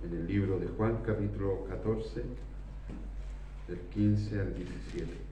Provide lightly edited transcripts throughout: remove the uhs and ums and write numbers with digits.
en el libro de Juan, capítulo 14, del 15 al 17.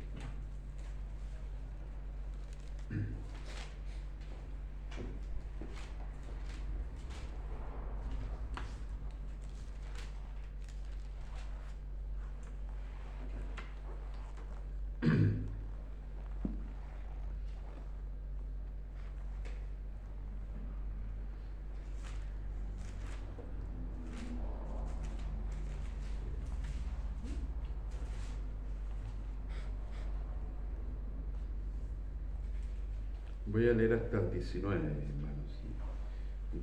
Voy a leer hasta el 19, hermanos.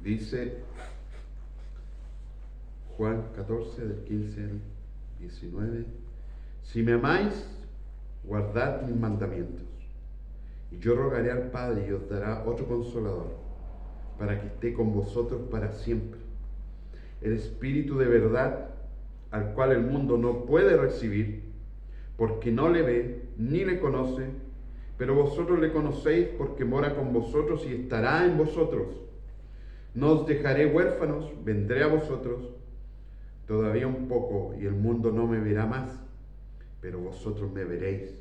Dice Juan 14, del 15 al 19: Si me amáis, guardad mis mandamientos. Y yo rogaré al Padre y os dará otro consolador, para que esté con vosotros para siempre. El Espíritu de verdad, al cual el mundo no puede recibir, porque no le ve ni le conoce, pero vosotros le conocéis porque mora con vosotros y estará en vosotros. No os dejaré huérfanos, vendré a vosotros. Todavía un poco y el mundo no me verá más, pero vosotros me veréis,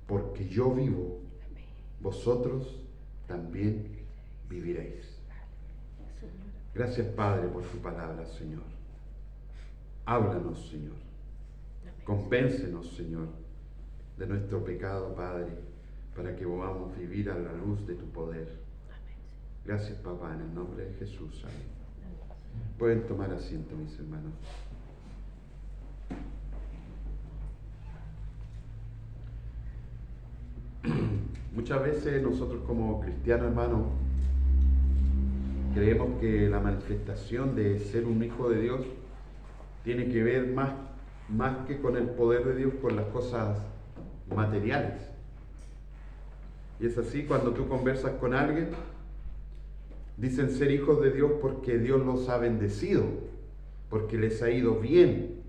porque yo vivo, vosotros también viviréis. Gracias, Padre, por tu palabra, Señor. Háblanos, Señor. Convéncenos, Señor, de nuestro pecado, Padre, para que podamos vivir a la luz de tu poder. Gracias, papá, en el nombre de Jesús. Amén. Pueden tomar asiento, mis hermanos. Muchas veces nosotros como cristianos, hermanos, creemos que la manifestación de ser un hijo de Dios tiene que ver más que con el poder de Dios, con las cosas materiales. Y es así, cuando tú conversas con alguien, dicen ser hijos de Dios porque Dios los ha bendecido, porque les ha ido bien,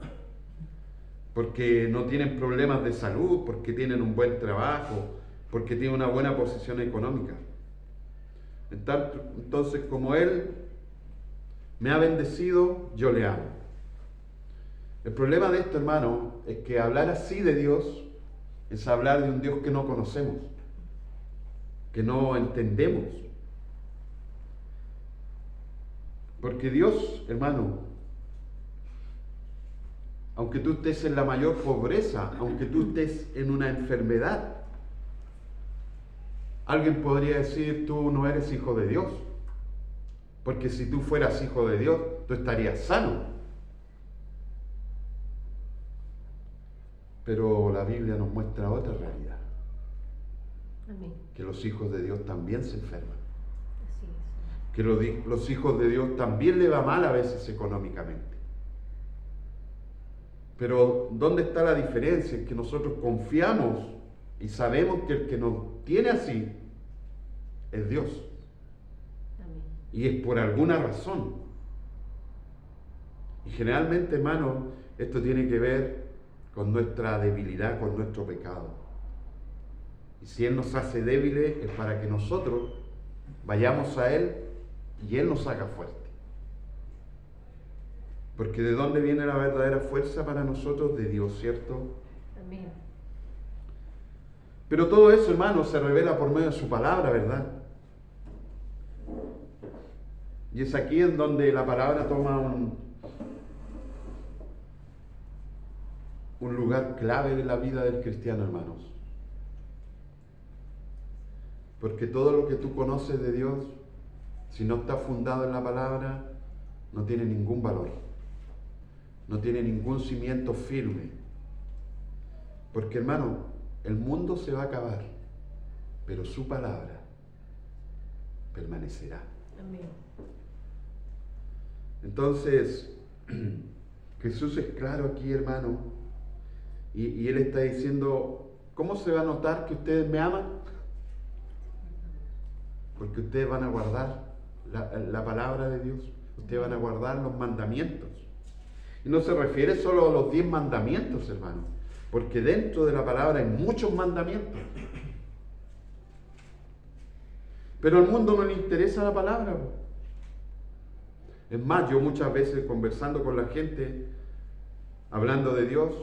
porque no tienen problemas de salud, porque tienen un buen trabajo, porque tienen una buena posición económica. Entonces, como Él me ha bendecido, yo le amo. El problema de esto, hermano, es que hablar así de Dios es hablar de un Dios que no conocemos, que no entendemos. Porque Dios, hermano, aunque tú estés en la mayor pobreza, aunque tú estés en una enfermedad, alguien podría decir, tú no eres hijo de Dios. Porque si tú fueras hijo de Dios, tú estarías sano. Pero la Biblia nos muestra otra realidad. Amén. Que los hijos de Dios también se enferman. Así es. Que los hijos de Dios también le va mal a veces económicamente. Pero ¿dónde está la diferencia? En que nosotros confiamos y sabemos que el que nos tiene así es Dios. Amén. Y es por alguna razón. Y generalmente, hermano, esto tiene que ver con nuestra debilidad, con nuestro pecado. Y si Él nos hace débiles es para que nosotros vayamos a Él y Él nos haga fuertes. Porque ¿de dónde viene la verdadera fuerza para nosotros? De Dios, ¿cierto? Amén. Pero todo eso, hermano, se revela por medio de su palabra, ¿verdad? Y es aquí en donde la palabra toma un lugar clave de la vida del cristiano, hermanos. Porque todo lo que tú conoces de Dios, si no está fundado en la palabra, no tiene ningún valor. No tiene ningún cimiento firme. Porque, hermano, el mundo se va a acabar, pero su palabra permanecerá. Amén. Entonces, Jesús es claro aquí, hermano, y Él está diciendo, ¿cómo se va a notar que ustedes me aman? Porque ustedes van a guardar la palabra de Dios, ustedes van a guardar los mandamientos. Y no se refiere solo a los 10 mandamientos, hermano, porque dentro de la palabra hay muchos mandamientos. Pero al mundo no le interesa la palabra. Es más, yo muchas veces conversando con la gente, hablando de Dios,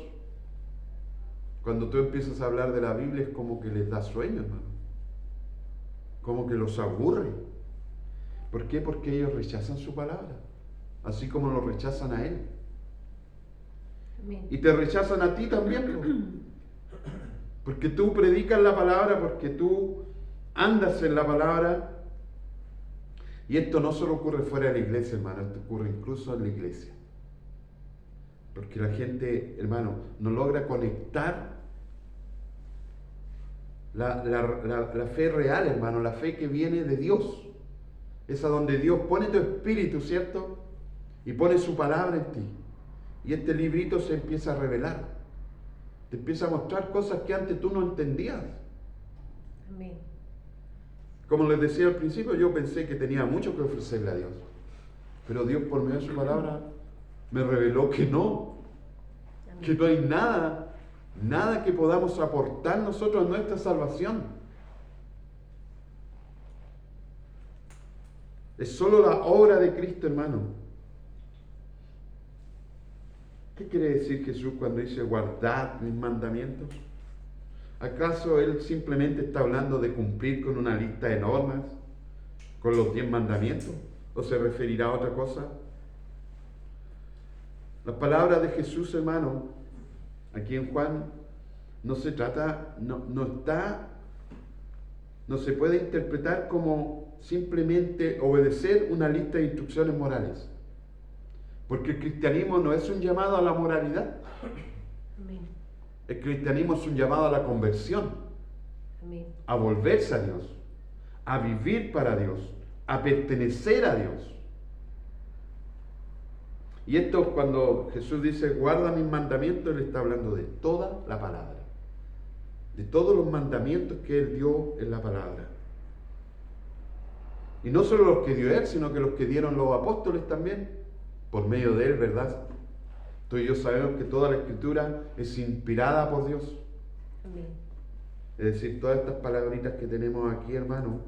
cuando tú empiezas a hablar de la Biblia es como que les da sueño, hermano. Como que los aburre. ¿Por qué? Porque ellos rechazan su palabra, así como lo rechazan a Él. Amén. Y te rechazan a ti también, ¿no? Porque tú predicas la palabra, porque tú andas en la palabra. Y esto no solo ocurre fuera de la iglesia, hermano, esto ocurre incluso en la iglesia. Porque la gente, hermano, no logra conectar la fe real, hermano, la fe que viene de Dios. Esa donde Dios pone tu espíritu, ¿cierto? Y pone su palabra en ti. Y este librito se empieza a revelar. Te empieza a mostrar cosas que antes tú no entendías. Amén. Como les decía al principio, yo pensé que tenía mucho que ofrecerle a Dios. Pero Dios por medio de su palabra me reveló que no. Amén. Que no hay nada que podamos aportar nosotros a nuestra salvación. Es solo la obra de Cristo, hermano. ¿Qué quiere decir Jesús cuando dice guardad mis mandamientos? ¿Acaso Él simplemente está hablando de cumplir con una lista de normas, con los 10 mandamientos? ¿O se referirá a otra cosa? Las palabras de Jesús, hermano, aquí en Juan, no se trata, no se puede interpretar como simplemente obedecer una lista de instrucciones morales. Porque el cristianismo no es un llamado a la moralidad. Amén. El cristianismo es un llamado a la conversión, Amén. a volverse a Dios, a vivir para Dios, a pertenecer a Dios. Y esto cuando Jesús dice, guarda mis mandamientos, Él está hablando de toda la palabra, de todos los mandamientos que Él dio en la palabra. Y no solo los que dio Él, sino que los que dieron los apóstoles también, por medio de Él, ¿verdad? Tú y yo sabemos que toda la Escritura es inspirada por Dios. Amén. Es decir, todas estas palabritas que tenemos aquí, hermano,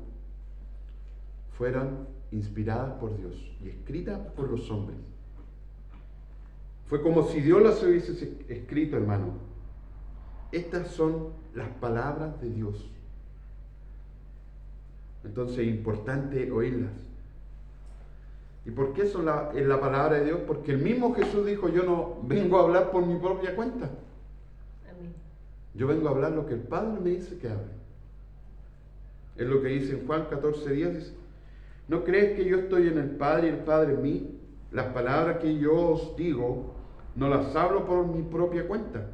fueron inspiradas por Dios y escritas por los hombres. Fue como si Dios las hubiese escrito, hermano. Estas son las palabras de Dios. Entonces es importante oírlas. ¿Y por qué son en la palabra de Dios? Porque el mismo Jesús dijo, yo no vengo a hablar por mi propia cuenta. Amén. Yo vengo a hablar lo que el Padre me dice que hable. Es lo que dice en Juan 14:10, dice, ¿no crees que yo estoy en el Padre y el Padre en mí? Las palabras que yo os digo, no las hablo por mi propia cuenta,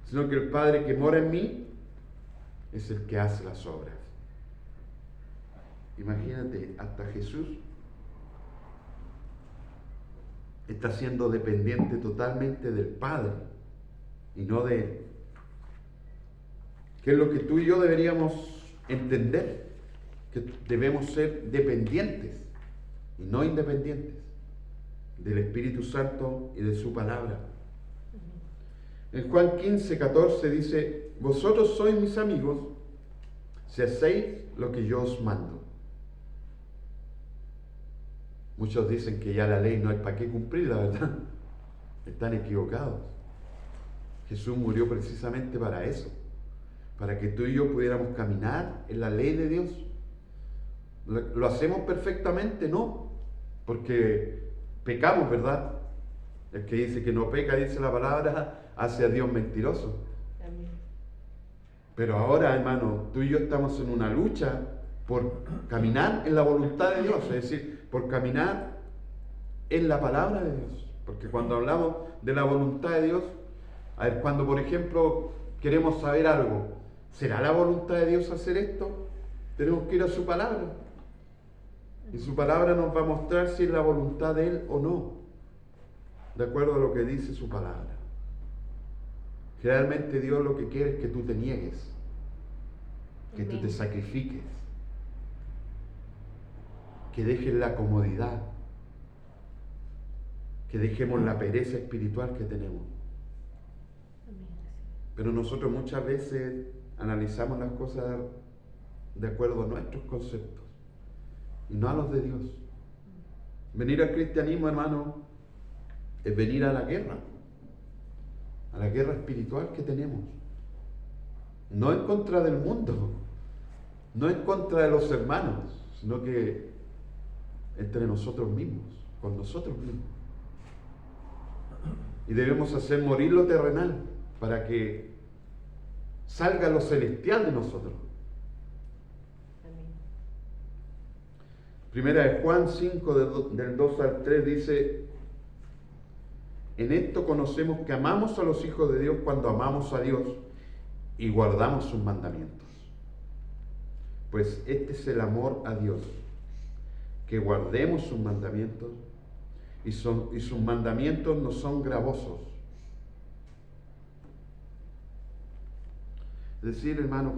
sino que el Padre que mora en mí es el que hace las obras. Imagínate, hasta Jesús está siendo dependiente totalmente del Padre y no de Él. Que es lo que tú y yo deberíamos entender, que debemos ser dependientes y no independientes del Espíritu Santo y de su palabra. En Juan 15:14 dice, vosotros sois mis amigos si hacéis lo que yo os mando. Muchos dicen que ya la ley no hay para qué cumplirla, ¿verdad? Están equivocados. Jesús murió precisamente para eso, para que tú y yo pudiéramos caminar en la ley de Dios. ¿Lo hacemos perfectamente? No, porque pecamos, ¿verdad? El que dice que no peca, dice la palabra, hace a Dios mentiroso. Amén. Pero ahora, hermano, tú y yo estamos en una lucha por caminar en la voluntad de Dios, es decir, por caminar en la palabra de Dios. Porque cuando hablamos de la voluntad de Dios, a ver, cuando por ejemplo queremos saber algo, ¿será la voluntad de Dios hacer esto? Tenemos que ir a su palabra. Y su palabra nos va a mostrar si es la voluntad de Él o no, de acuerdo a lo que dice su palabra. Generalmente Dios lo que quiere es que tú te niegues, que tú te sacrifiques, que dejes la comodidad, que dejemos la pereza espiritual que tenemos. Amén. Pero nosotros muchas veces analizamos las cosas de acuerdo a nuestros conceptos y no a los de Dios. Venir al cristianismo, hermano, es venir a la guerra espiritual que tenemos. No en contra del mundo, no en contra de los hermanos, sino que entre nosotros mismos, con nosotros mismos. Y debemos hacer morir lo terrenal para que salga lo celestial de nosotros. Amén. Primera de Juan 5, del 2 al 3 dice: en esto conocemos que amamos a los hijos de Dios cuando amamos a Dios y guardamos sus mandamientos. Pues este es el amor a Dios, que guardemos sus mandamientos, y sus mandamientos no son gravosos. Es decir, hermano,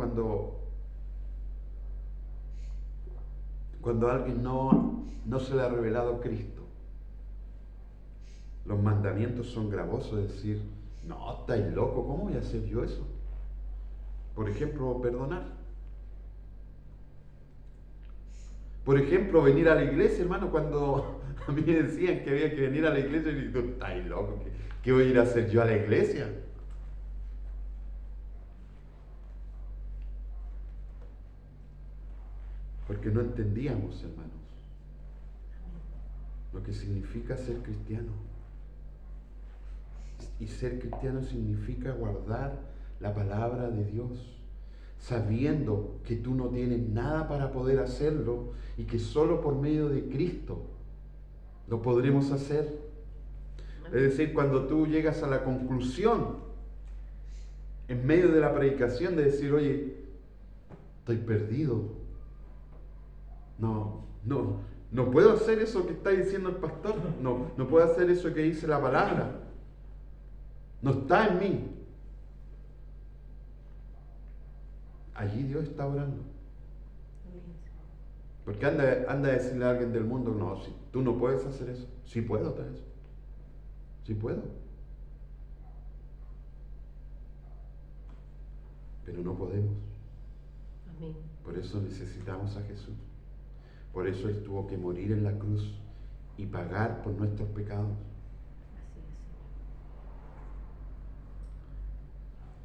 cuando a alguien no se le ha revelado Cristo, los mandamientos son gravosos. Es decir, no, estáis loco, ¿cómo voy a hacer yo eso? Por ejemplo, perdonar. Por ejemplo, venir a la iglesia, hermano, cuando a mí me decían que había que venir a la iglesia, y yo, estáis loco, ¿qué voy a ir a hacer yo a la iglesia? Porque no entendíamos, hermanos, lo que significa ser cristiano. Y ser cristiano significa guardar la palabra de Dios, sabiendo que tú no tienes nada para poder hacerlo y que solo por medio de Cristo lo podremos hacer. Es decir, cuando tú llegas a la conclusión en medio de la predicación de decir, oye, estoy perdido, no puedo hacer eso que está diciendo el pastor, no puedo hacer eso que dice la palabra, no está en mí. Allí Dios está orando. Porque anda a decirle a alguien del mundo, no, si tú no puedes hacer eso. Sí puedo hacer eso. Sí puedo. Pero no podemos. Amén. Por eso necesitamos a Jesús. Por eso Él tuvo que morir en la cruz y pagar por nuestros pecados. Así es, Señor.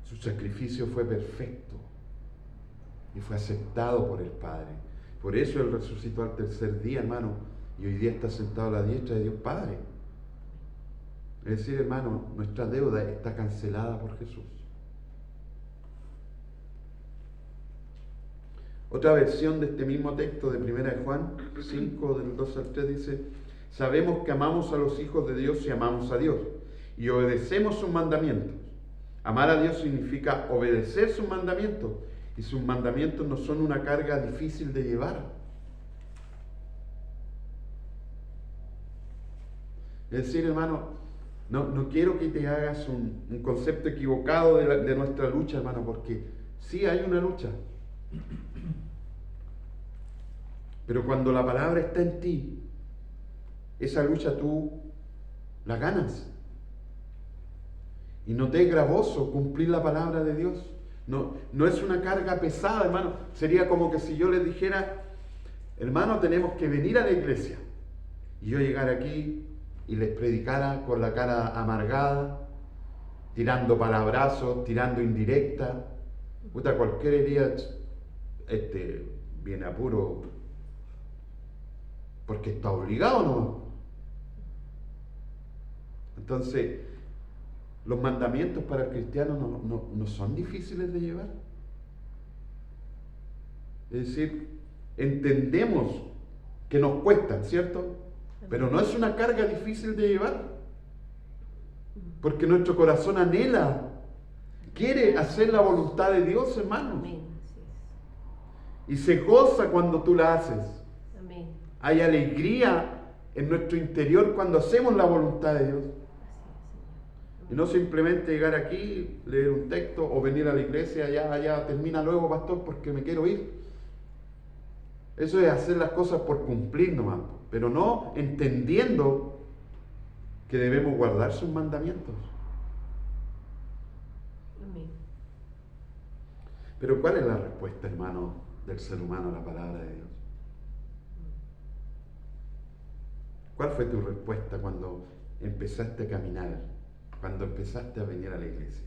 Su sacrificio fue perfecto y fue aceptado por el Padre. Por eso Él resucitó al tercer día, hermano, y hoy día está sentado a la diestra de Dios Padre. Es decir, hermano, nuestra deuda está cancelada por Jesús. Otra versión de este mismo texto de 1 de Juan 5, del 2 al 3 dice: sabemos que amamos a los hijos de Dios y amamos a Dios, y obedecemos sus mandamientos. Amar a Dios significa obedecer sus mandamientos, y sus mandamientos no son una carga difícil de llevar. Es decir, hermano, no quiero que te hagas un concepto equivocado de nuestra lucha, hermano, porque sí hay una lucha. Pero cuando la palabra está en ti, esa lucha tú la ganas. Y no te es gravoso cumplir la palabra de Dios. No es una carga pesada, hermano. Sería como que si yo les dijera, hermano, tenemos que venir a la iglesia. Y yo llegara aquí y les predicara con la cara amargada, tirando palabrazos, tirando indirecta. Puta, cualquier día viene a puro porque está obligado, ¿no? Entonces, los mandamientos para el cristiano no son difíciles de llevar. Es decir, entendemos que nos cuestan, ¿cierto? Pero no es una carga difícil de llevar. Porque nuestro corazón anhela, quiere hacer la voluntad de Dios, hermanos. Amén. Así es. Y se goza cuando tú la haces. Amén. Hay alegría en nuestro interior cuando hacemos la voluntad de Dios. Así es, Señor. Y no simplemente llegar aquí, leer un texto o venir a la iglesia, ya termina luego, pastor, porque me quiero ir. Eso es hacer las cosas por cumplir nomás, pero no entendiendo que debemos guardar sus mandamientos. Amén. Pero ¿cuál es la respuesta, hermano, del ser humano a la palabra de Dios? ¿Cuál fue tu respuesta cuando empezaste a caminar, cuando empezaste a venir a la iglesia?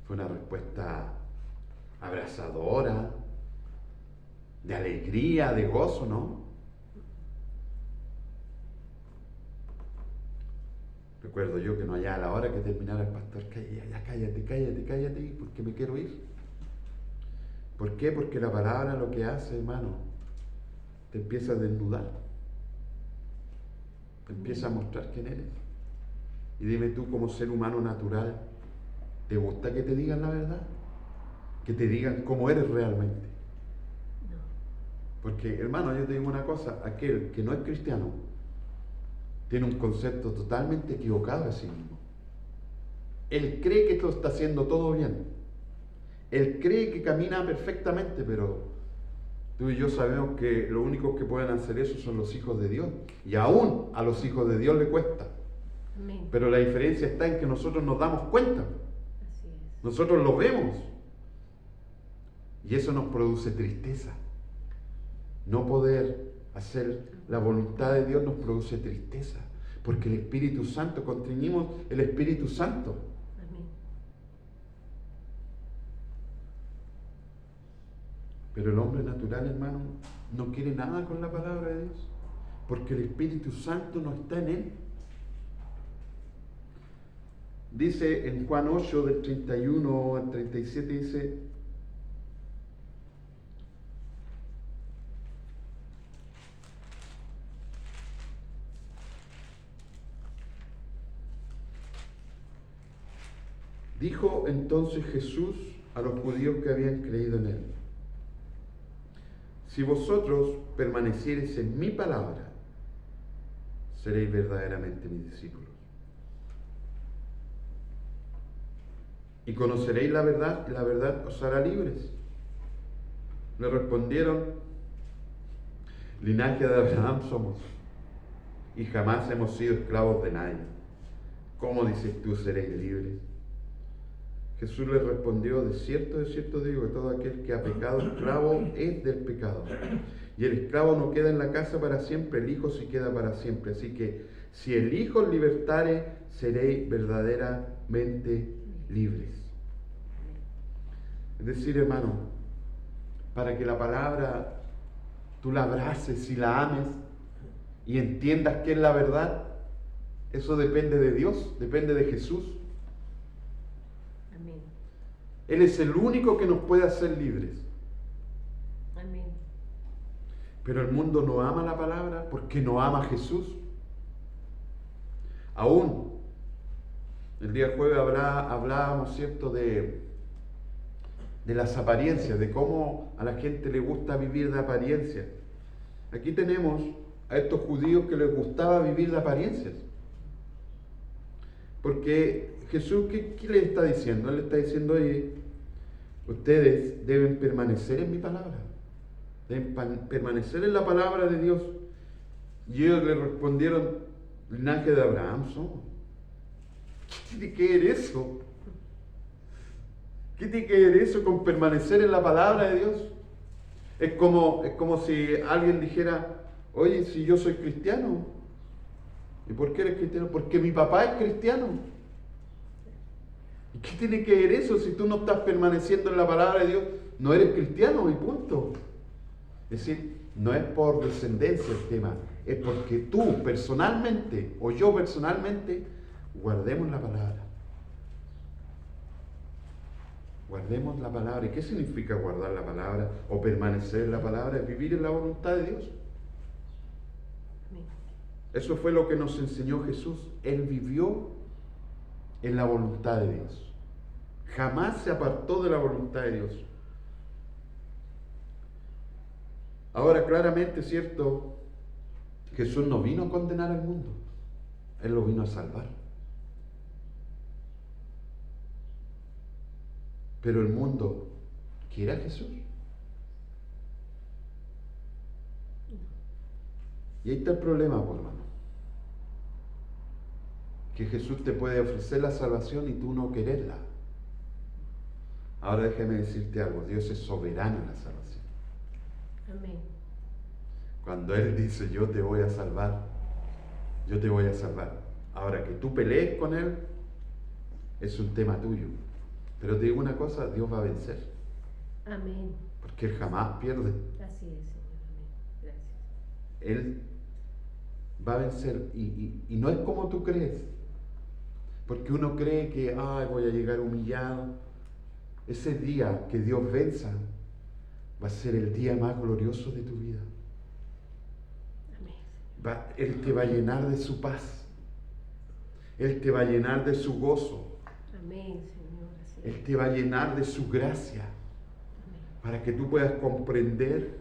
¿Fue una respuesta abrazadora, de alegría, de gozo, no? Recuerdo yo que no allá a la hora que terminara el pastor, ya cállate, porque me quiero ir. ¿Por qué? Porque la palabra lo que hace, hermano, te empieza a desnudar. Te empieza a mostrar quién eres. Y dime tú, como ser humano natural, ¿te gusta que te digan la verdad? Que te digan cómo eres realmente. No. Porque, hermano, yo te digo una cosa, aquel que no es cristiano tiene un concepto totalmente equivocado de sí mismo. Él cree que esto está haciendo todo bien. Él cree que camina perfectamente, pero tú y yo sabemos que los únicos que pueden hacer eso son los hijos de Dios. Y aún a los hijos de Dios le cuesta. Amén. Pero la diferencia está en que nosotros nos damos cuenta. Así es. Nosotros lo vemos. Y eso nos produce tristeza. No poder hacer la voluntad de Dios nos produce tristeza. Porque el Espíritu Santo, contriñimos el Espíritu Santo. Amén. Pero el hombre natural, hermano, no quiere nada con la palabra de Dios. Porque el Espíritu Santo no está en él. Dice en Juan 8, del 31 al 37, dice: dijo entonces Jesús a los judíos que habían creído en él: si vosotros permaneciereis en mi palabra, seréis verdaderamente mis discípulos. Y conoceréis la verdad, y la verdad os hará libres. Le respondieron: linaje de Abraham somos, y jamás hemos sido esclavos de nadie. ¿Cómo dices tú seréis libres? Jesús les respondió: de cierto digo que todo aquel que ha pecado, esclavo es del pecado. Y el esclavo no queda en la casa para siempre, el Hijo sí queda para siempre. Así que si el Hijo os libertare, seréis verdaderamente libres. Es decir, hermano, para que la palabra tú la abraces y la ames y entiendas que es la verdad, eso depende de Dios, depende de Jesús. Amén. Él es el único que nos puede hacer libres. Amén. Pero el mundo no ama la palabra porque no ama a Jesús. Aún el día jueves hablábamos, ¿cierto?, de las apariencias, de cómo a la gente le gusta vivir de apariencias. Aquí tenemos a estos judíos que les gustaba vivir de apariencias. Porque Jesús, ¿qué les está diciendo? Él le está diciendo: oye, ustedes deben permanecer en mi palabra. Deben permanecer en la palabra de Dios. Y ellos le respondieron: linaje de Abraham somos. ¿Qué tiene que ver eso? ¿Qué tiene que ver eso con permanecer en la palabra de Dios? Es como si alguien dijera: oye, si yo soy cristiano. ¿Y por qué eres cristiano? Porque mi papá es cristiano. ¿Y qué tiene que ver eso si tú no estás permaneciendo en la palabra de Dios? No eres cristiano y punto. Es decir, no es por descendencia el tema, es porque tú personalmente o yo personalmente guardemos la palabra. Guardemos la palabra. ¿Y qué significa guardar la palabra o permanecer en la palabra? Es vivir en la voluntad de Dios. Amén. Eso fue lo que nos enseñó Jesús. Él vivió en la voluntad de Dios. Jamás se apartó de la voluntad de Dios. Ahora, claramente, ¿cierto? Jesús no vino a condenar al mundo. Él lo vino a salvar. Pero el mundo quiere a Jesús. Y ahí está el problema, por hermano. Que Jesús te puede ofrecer la salvación y tú no quererla. Ahora déjame decirte algo: Dios es soberano en la salvación. Amén. Cuando Él dice, yo te voy a salvar, yo te voy a salvar. Ahora, que tú pelees con Él, es un tema tuyo. Pero te digo una cosa, Dios va a vencer. Amén. Porque Él jamás pierde. Así es, Señor. Amén. Gracias. Él va a vencer. Y no es como tú crees. Porque uno cree que, ay, voy a llegar humillado. Ese día que Dios venza va a ser el día más glorioso de tu vida. Amén. Él te va a llenar de su paz. Él te va a llenar de su gozo. Amén, Señor. Así es. Él te va a llenar de su gracia. Amén. Para que tú puedas comprender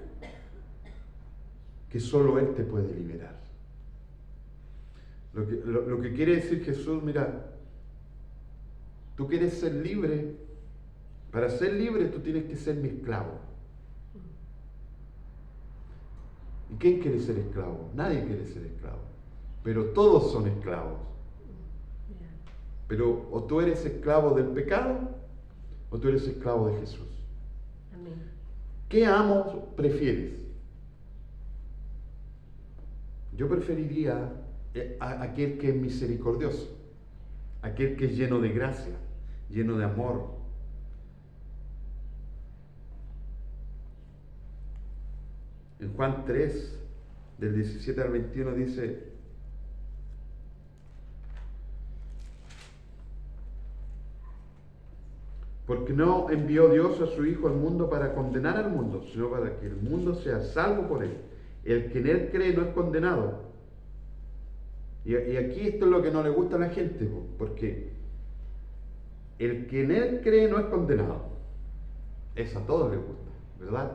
que solo Él te puede liberar. Lo que quiere decir Jesús, mira, tú quieres ser libre. Para ser libre tú tienes que ser mi esclavo. ¿Y quién quiere ser esclavo? Nadie quiere ser esclavo. Pero todos son esclavos. Ya. Pero o tú eres esclavo del pecado o tú eres esclavo de Jesús. Amén. ¿Qué amo prefieres? Yo preferiría a aquel que es misericordioso, aquel que es lleno de gracia, lleno de amor. En Juan 3, del 17 al 21 dice: porque no envió Dios a su Hijo al mundo para condenar al mundo, sino para que el mundo sea salvo por Él. El que en Él cree no es condenado. Y aquí esto es lo que no le gusta a la gente, porque el que en Él cree no es condenado. Eso a todos les gusta, ¿verdad?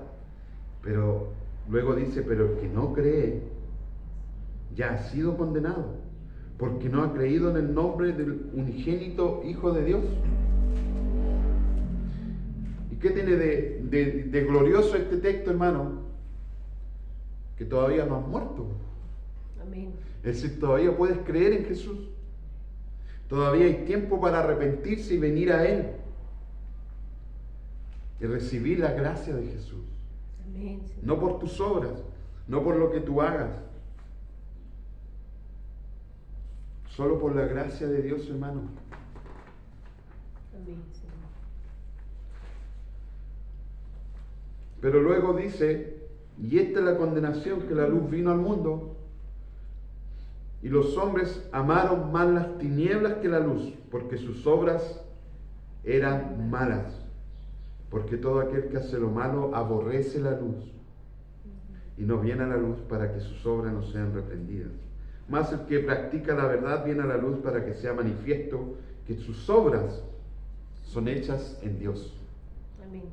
Pero luego dice, pero el que no cree ya ha sido condenado, porque no ha creído en el nombre del unigénito Hijo de Dios. ¿Y qué tiene de glorioso este texto, hermano? Que todavía no has muerto. Amén. Es decir, todavía puedes creer en Jesús. Todavía hay tiempo para arrepentirse y venir a Él. Y recibir la gracia de Jesús. Amén, Señor. No por tus obras, no por lo que tú hagas. Solo por la gracia de Dios, hermano. Amén, Señor. Pero luego dice, y esta es la condenación, que la luz vino al mundo, y los hombres amaron más las tinieblas que la luz, porque sus obras eran malas. Porque todo aquel que hace lo malo aborrece la luz, y no viene a la luz para que sus obras no sean reprendidas. Mas el que practica la verdad viene a la luz para que sea manifiesto que sus obras son hechas en Dios. Amén.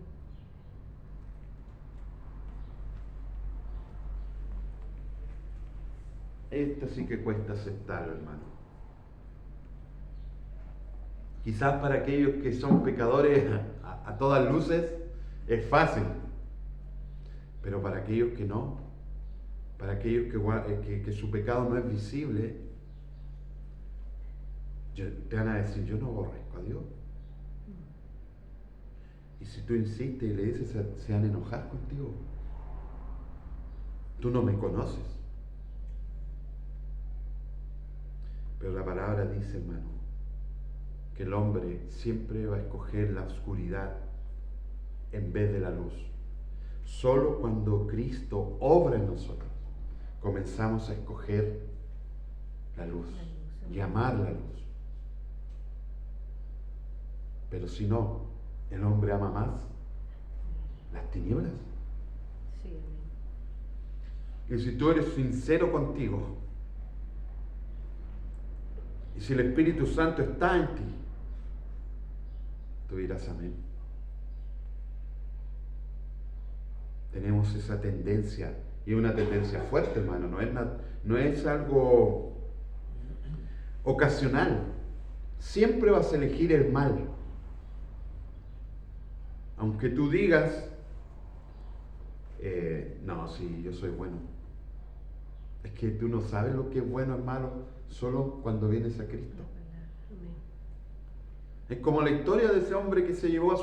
Esta sí que cuesta aceptarlo, hermano. Quizás para aquellos que son pecadores a todas luces es fácil, pero para aquellos que no, para aquellos que su pecado no es visible, te van a decir, yo no aborrezco a Dios. Y si tú insistes y le dices, se van a enojar contigo. Tú no me conoces. Pero la palabra dice, hermano, que el hombre siempre va a escoger la oscuridad en vez de la luz. Solo cuando Cristo obra en nosotros, comenzamos a escoger la luz y amar la luz. Pero si no, el hombre ama más las tinieblas. Sí, amén. Y si tú eres sincero contigo, y si el Espíritu Santo está en ti, tú dirás amén. Tenemos esa tendencia, y una tendencia fuerte, hermano, no es algo ocasional. Siempre vas a elegir el mal. Aunque tú digas, no, sí, yo soy bueno. Es que tú no sabes lo que es bueno o malo solo cuando vienes a Cristo. Amén. Es como la historia de ese hombre que se llevó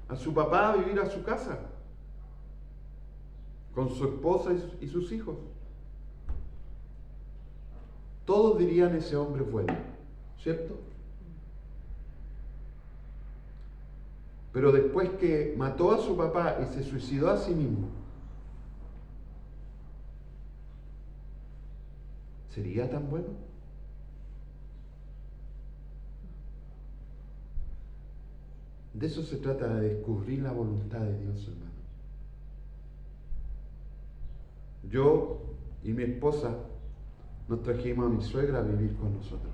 a su papá a vivir a su casa. con su esposa y sus hijos. Todos dirían ese hombre es bueno, ¿cierto? Pero después que mató a su papá y se suicidó a sí mismo, ¿sería tan bueno? De eso se trata, de descubrir la voluntad de Dios, hermano. Yo y mi esposa nos trajimos a mi suegra a vivir con nosotros,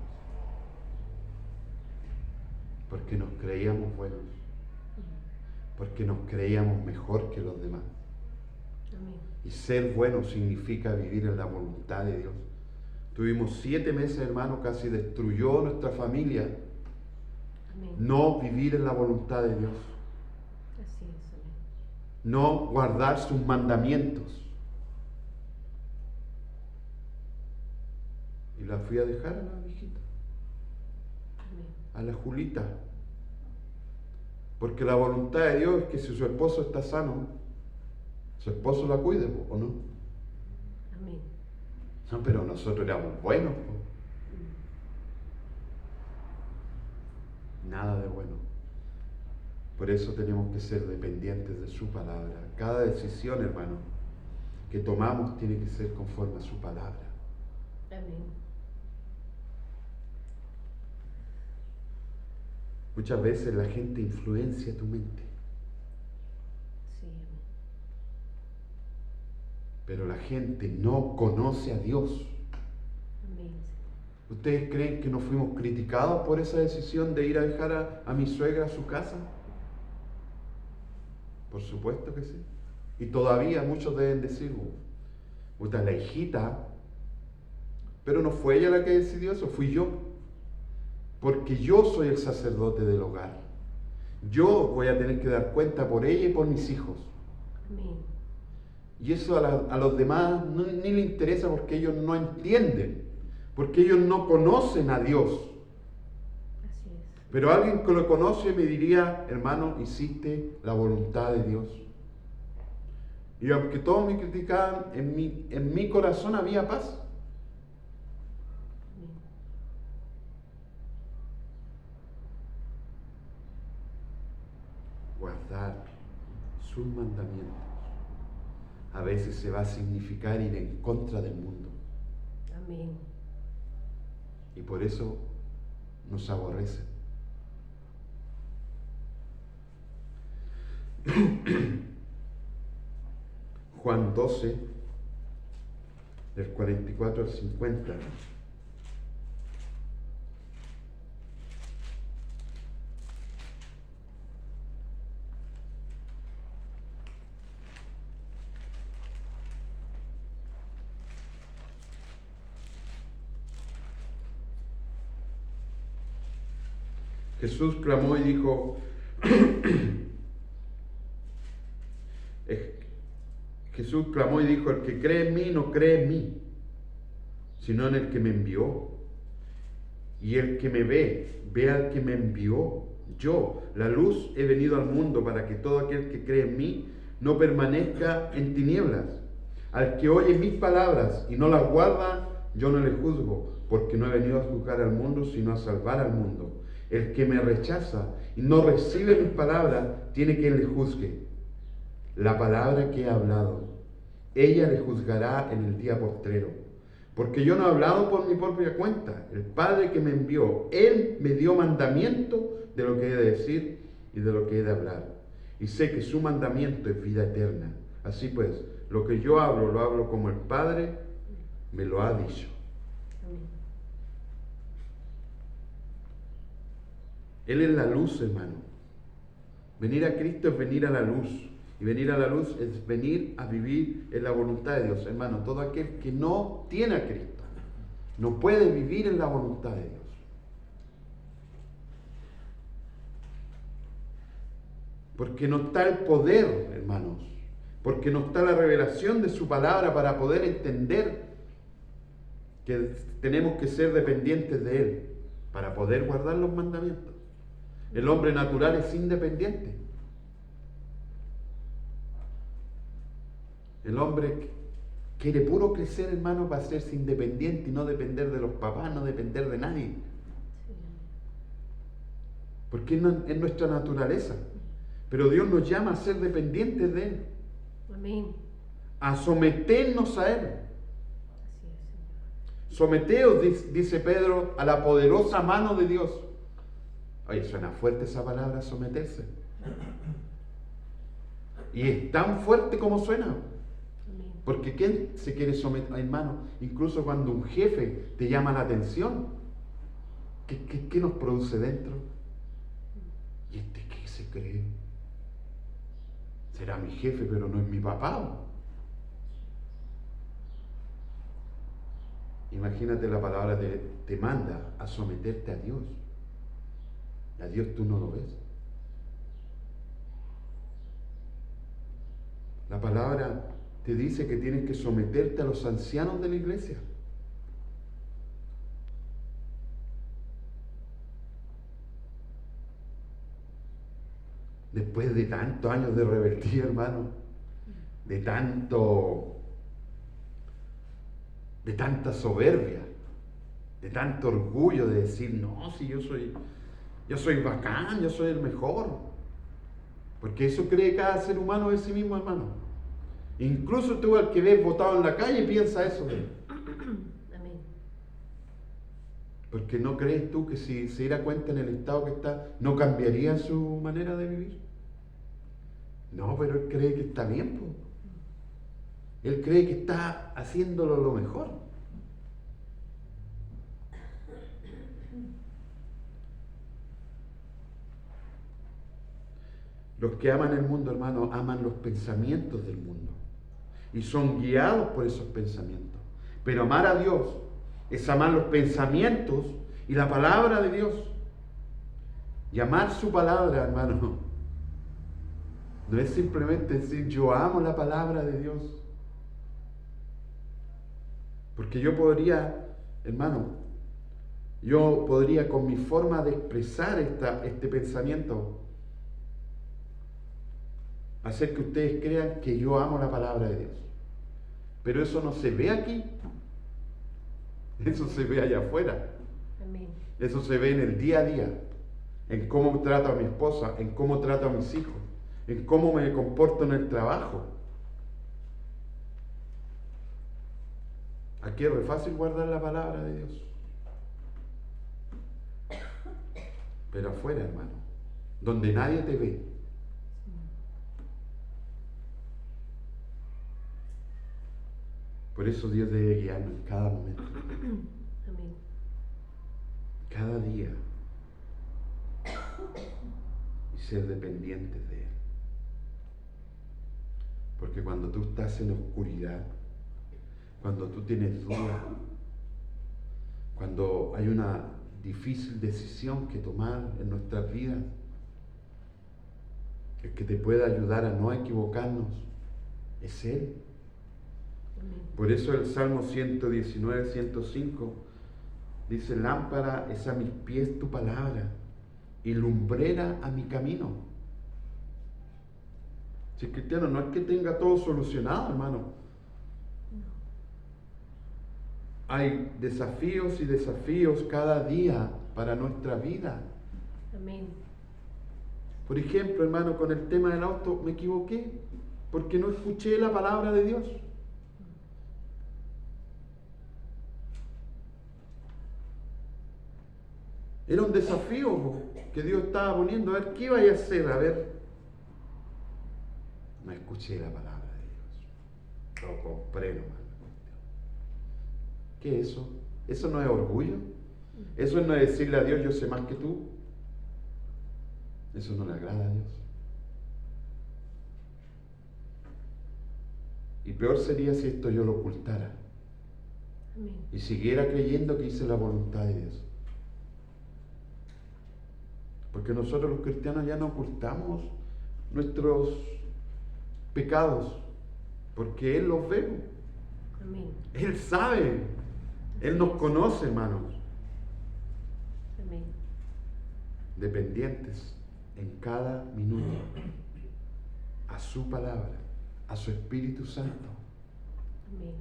porque nos creíamos buenos, porque nos creíamos mejor que los demás. Amén. Y ser bueno significa vivir en la voluntad de Dios. Tuvimos 7 meses, hermano, casi destruyó nuestra familia. Amén. No vivir en la voluntad de Dios. Así es, amén. No guardar sus mandamientos. Y la fui a dejar a la viejita, Amén. a la Julita. Porque la voluntad de Dios es que si su esposo está sano, su esposo la cuide, ¿o no? Amén. No, pero nosotros éramos buenos, po. Nada de bueno. Por eso tenemos que ser dependientes de su palabra. Cada decisión, hermano, que tomamos tiene que ser conforme a su palabra. Amén. Muchas veces la gente influencia tu mente, Sí, amén. pero la gente no conoce a Dios. Amén. ¿Ustedes creen que nos fuimos criticados por esa decisión de ir a dejar a mi suegra a su casa? Por supuesto que sí. Y todavía muchos deben decir, puta, la hijita, pero no fue ella la que decidió eso, fui yo. Porque yo soy el sacerdote del hogar. Yo voy a tener que dar cuenta por ella y por mis hijos. Amén. Y eso a los demás ni le interesa porque ellos no entienden, porque ellos no conocen a Dios. Así es. Pero alguien que lo conoce me diría, hermano, hiciste la voluntad de Dios. Y aunque todos me criticaban, en mi corazón había paz. Amén. Guardar sus mandamientos a veces se va a significar ir en contra del mundo. Amén. Y por eso nos aborrecen. Juan 12, del 44 al 50. Jesús clamó y dijo, Jesús clamó y dijo, el que cree en mí no cree en mí, sino en el que me envió. Y el que me ve al que me envió. Yo, la luz, he venido al mundo para que todo aquel que cree en mí no permanezca en tinieblas. Al que oye mis palabras y no las guarda, yo no le juzgo, porque no he venido a juzgar al mundo, sino a salvar al mundo. El que me rechaza y no recibe mis palabras, tiene quien le juzgue. La palabra que he hablado, ella le juzgará en el día postrero. Porque yo no he hablado por mi propia cuenta. El Padre que me envió, Él me dio mandamiento de lo que he de decir y de lo que he de hablar. Y sé que su mandamiento es vida eterna. Así pues, lo que yo hablo, lo hablo como el Padre me lo ha dicho. Amén. Él es la luz, hermano. Venir a Cristo es venir a la luz. Y venir a la luz es venir a vivir en la voluntad de Dios. Hermano, todo aquel que no tiene a Cristo no puede vivir en la voluntad de Dios. Porque no está el poder, hermanos. Porque no está la revelación de su palabra para poder entender que tenemos que ser dependientes de Él para poder guardar los mandamientos. El hombre natural es independiente. El hombre quiere puro crecer, hermano, para hacerse independiente y no depender de los papás, no depender de nadie. Sí. Porque es nuestra naturaleza. Pero Dios nos llama a ser dependientes de Él, Amén. a someternos a Él. Así es, Señor. Someteos, dice Pedro, a la poderosa mano de Dios. Oye, suena fuerte esa palabra, someterse. Y es tan fuerte como suena. Amén. Porque ¿quién se quiere someter? Hermano, incluso cuando un jefe te llama la atención, ¿qué nos produce dentro? ¿Y este qué se cree? Será mi jefe, pero no es mi papá. Imagínate, la palabra te manda a someterte a Dios. A Dios tú no lo ves. La palabra te dice que tienes que someterte a los ancianos de la iglesia. Después de tantos años de rebeldía, hermano, de tanta soberbia, de tanto orgullo de decir, no, si yo soy bacán, yo soy el mejor. Porque eso cree cada ser humano de sí mismo, hermano. Incluso tú, al que ves botado en la calle, piensa eso de él. Amén. Porque ¿no crees tú que si se diera cuenta en el estado que está, no cambiaría su manera de vivir? No, pero él cree que está bien, pues. Él cree que está haciéndolo lo mejor. Los que aman el mundo, hermano, aman los pensamientos del mundo y son guiados por esos pensamientos. Pero amar a Dios es amar los pensamientos y la palabra de Dios. Y amar su palabra, hermano, no es simplemente decir yo amo la palabra de Dios. Porque yo podría, hermano, con mi forma de expresar este pensamiento, hacer que ustedes crean que yo amo la palabra de Dios. Pero eso no se ve aquí. Eso se ve allá afuera. Amén. Eso se ve en el día a día. En cómo trato a mi esposa, en cómo trato a mis hijos, en cómo me comporto en el trabajo. Aquí es fácil guardar la palabra de Dios. Pero afuera, hermano, donde nadie te ve, por eso Dios debe guiarnos en cada momento, Amén. cada día, y ser dependientes de Él. Porque cuando tú estás en oscuridad, cuando tú tienes dudas, cuando hay una difícil decisión que tomar en nuestras vidas, el que te pueda ayudar a no equivocarnos es Él. Por eso el Salmo 119, 105 dice: lámpara es a mis pies tu palabra y lumbrera a mi camino. Si el cristiano no es que tenga todo solucionado, hermano. Hay desafíos y desafíos cada día para nuestra vida. Amén. Por ejemplo, hermano, con el tema del auto me equivoqué porque no escuché la palabra de Dios. Era un desafío que Dios estaba poniendo, a ver qué iba a hacer, a ver. No escuché la palabra de Dios. Lo compré nomás. ¿Qué es eso? ¿Eso no es orgullo? ¿Eso no es decirle a Dios yo sé más que tú? Eso no le agrada a Dios. Y peor sería si esto yo lo ocultara. Amén. Y siguiera creyendo que hice la voluntad de Dios. Porque nosotros los cristianos ya no ocultamos nuestros pecados, porque Él los ve. Amén. Él sabe. Él nos conoce, hermanos. Amén. Dependientes en cada minuto a su palabra, a su Espíritu Santo Amén.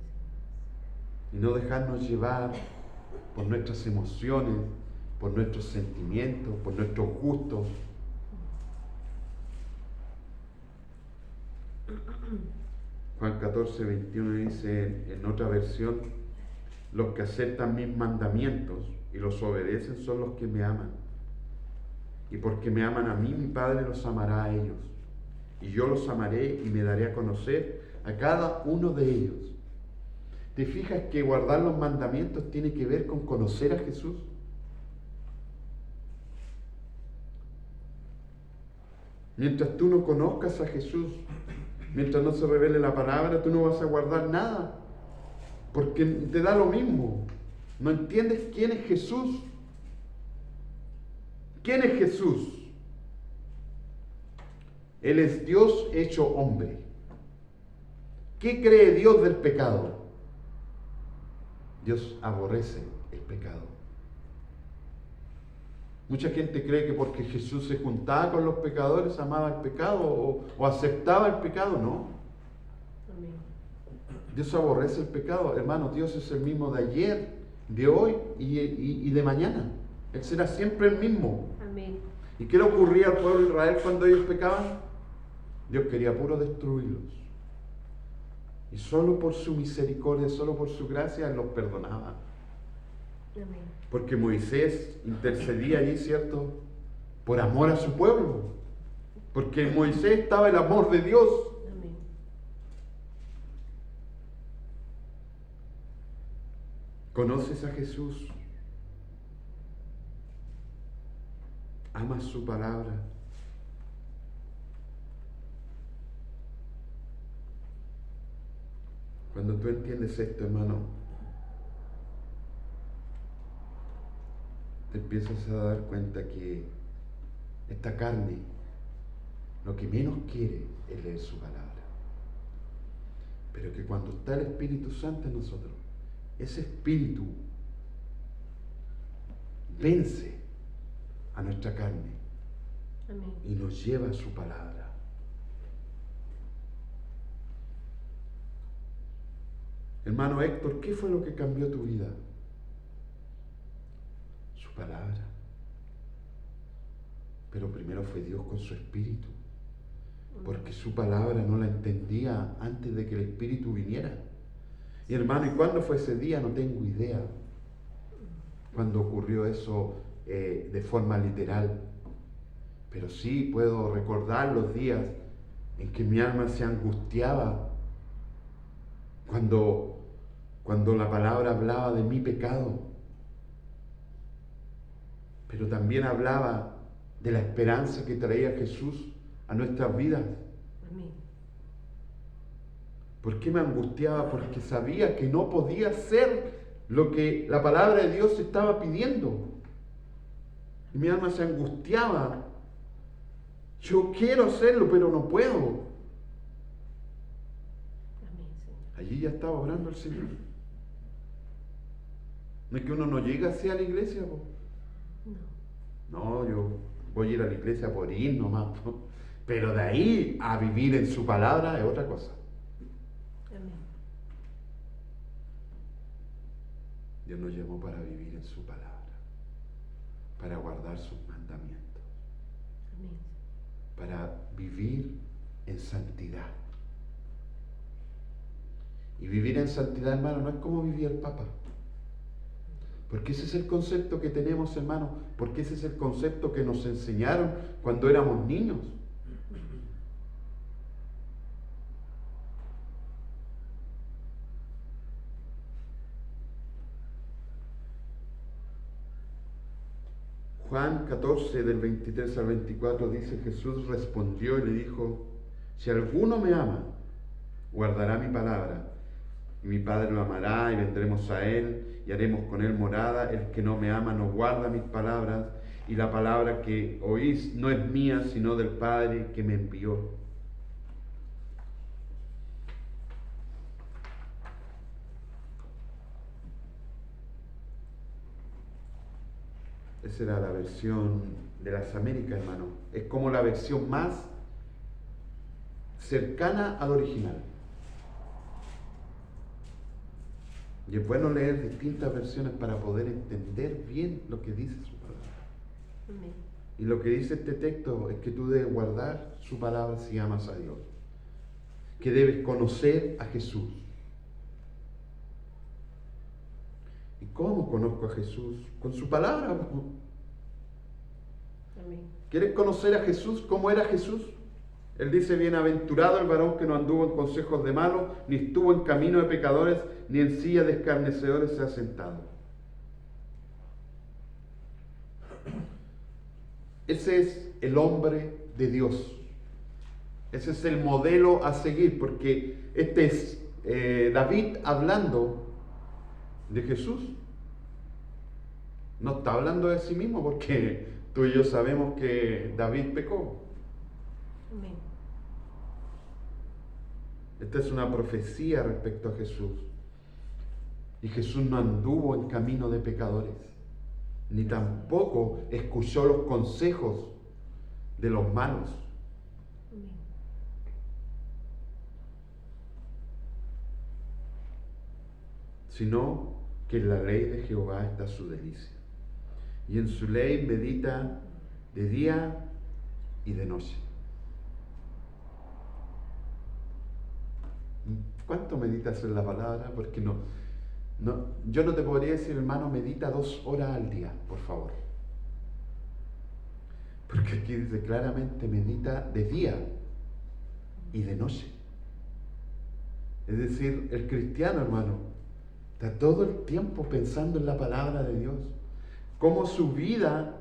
y no dejarnos llevar por nuestras emociones, por nuestros sentimientos, por nuestros gustos. Juan 14, 21 dice en otra versión: los que aceptan mis mandamientos y los obedecen son los que me aman. Y porque me aman a mí, mi Padre los amará a ellos. Y yo los amaré y me daré a conocer a cada uno de ellos. ¿Te fijas que guardar los mandamientos tiene que ver con conocer a Jesús? Mientras tú no conozcas a Jesús, mientras no se revele la palabra, tú no vas a guardar nada, porque te da lo mismo. No entiendes quién es Jesús. ¿Quién es Jesús? Él es Dios hecho hombre. ¿Qué cree Dios del pecado? Dios aborrece el pecado. Mucha gente cree que porque Jesús se juntaba con los pecadores, amaba el pecado o aceptaba el pecado. No. Amén. Dios aborrece el pecado. Hermano, Dios es el mismo de ayer, de hoy y de mañana. Él será siempre el mismo. Amén. ¿Y qué le ocurría al pueblo de Israel cuando ellos pecaban? Dios quería puro destruirlos. Y solo por su misericordia, solo por su gracia, Él los perdonaba. Amén. Porque Moisés intercedía allí, ¿cierto? Por amor a su pueblo. Porque en Moisés estaba el amor de Dios. Amén. ¿Conoces a Jesús? ¿Amas su palabra? Cuando tú entiendes esto, hermano, te empiezas a dar cuenta que esta carne lo que menos quiere es leer su palabra. Pero que cuando está el Espíritu Santo en nosotros, ese Espíritu vence a nuestra carne Amén. y nos lleva a su palabra. Hermano Héctor, ¿qué fue lo que cambió tu vida? Su palabra. Pero primero fue Dios con su Espíritu, porque su palabra no la entendía antes de que el Espíritu viniera. Y hermano, ¿y cuándo fue ese día? No tengo idea. Cuando ocurrió eso de forma literal. Pero sí puedo recordar los días en que mi alma se angustiaba cuando la palabra hablaba de mi pecado, pero también hablaba de la esperanza que traía Jesús a nuestras vidas. Amén. ¿Por qué me angustiaba? Porque sabía que no podía hacer lo que la palabra de Dios estaba pidiendo. Y mi alma se angustiaba. Yo quiero hacerlo, pero no puedo. Amén, Señor. Allí ya estaba orando el Señor. No es que uno no llegue así a la iglesia, po. No. No, yo voy a ir a la iglesia por ir nomás, po. Pero de ahí a vivir en su palabra es otra cosa. Amén. Dios nos llamó para vivir en su palabra, para guardar sus mandamientos, Amén. para vivir en santidad. Y vivir en santidad, hermano, no es como vivía el Papa. Porque ese es el concepto que tenemos, hermano, porque ese es el concepto que nos enseñaron cuando éramos niños. Juan 14, del 23 al 24, dice: Jesús respondió y le dijo: si alguno me ama, guardará mi palabra, y mi Padre lo amará, y vendremos a él, y haremos con él morada. El que no me ama no guarda mis palabras, y la palabra que oís no es mía, sino del Padre que me envió. Esa era la versión de las Américas, hermano. Es como la versión más cercana al original. Y es bueno leer distintas versiones para poder entender bien lo que dice su palabra. Amén. Y lo que dice este texto es que tú debes guardar su palabra si amas a Dios. Que debes conocer a Jesús. ¿Y cómo conozco a Jesús? Con su palabra. Amén. ¿Quieres conocer a Jesús? ¿Cómo era Jesús? Él dice, bienaventurado el varón que no anduvo en consejos de malos, ni estuvo en camino de pecadores, ni en silla de escarnecedores se ha sentado. Ese es el hombre de Dios. Ese es el modelo a seguir, porque este es David hablando de Jesús. No está hablando de sí mismo, porque tú y yo sabemos que David pecó. Amén. Esta es una profecía respecto a Jesús. Y Jesús no anduvo en camino de pecadores, ni tampoco escuchó los consejos de los malos. Amén. Sino que en la ley de Jehová está su delicia. Y en su ley medita de día y de noche. ¿Cuánto meditas en la palabra? Porque yo no te podría decir, hermano, medita 2 horas al día, por favor. Porque aquí dice claramente, medita de día y de noche. Es decir, el cristiano, hermano, está todo el tiempo pensando en la palabra de Dios. Cómo su vida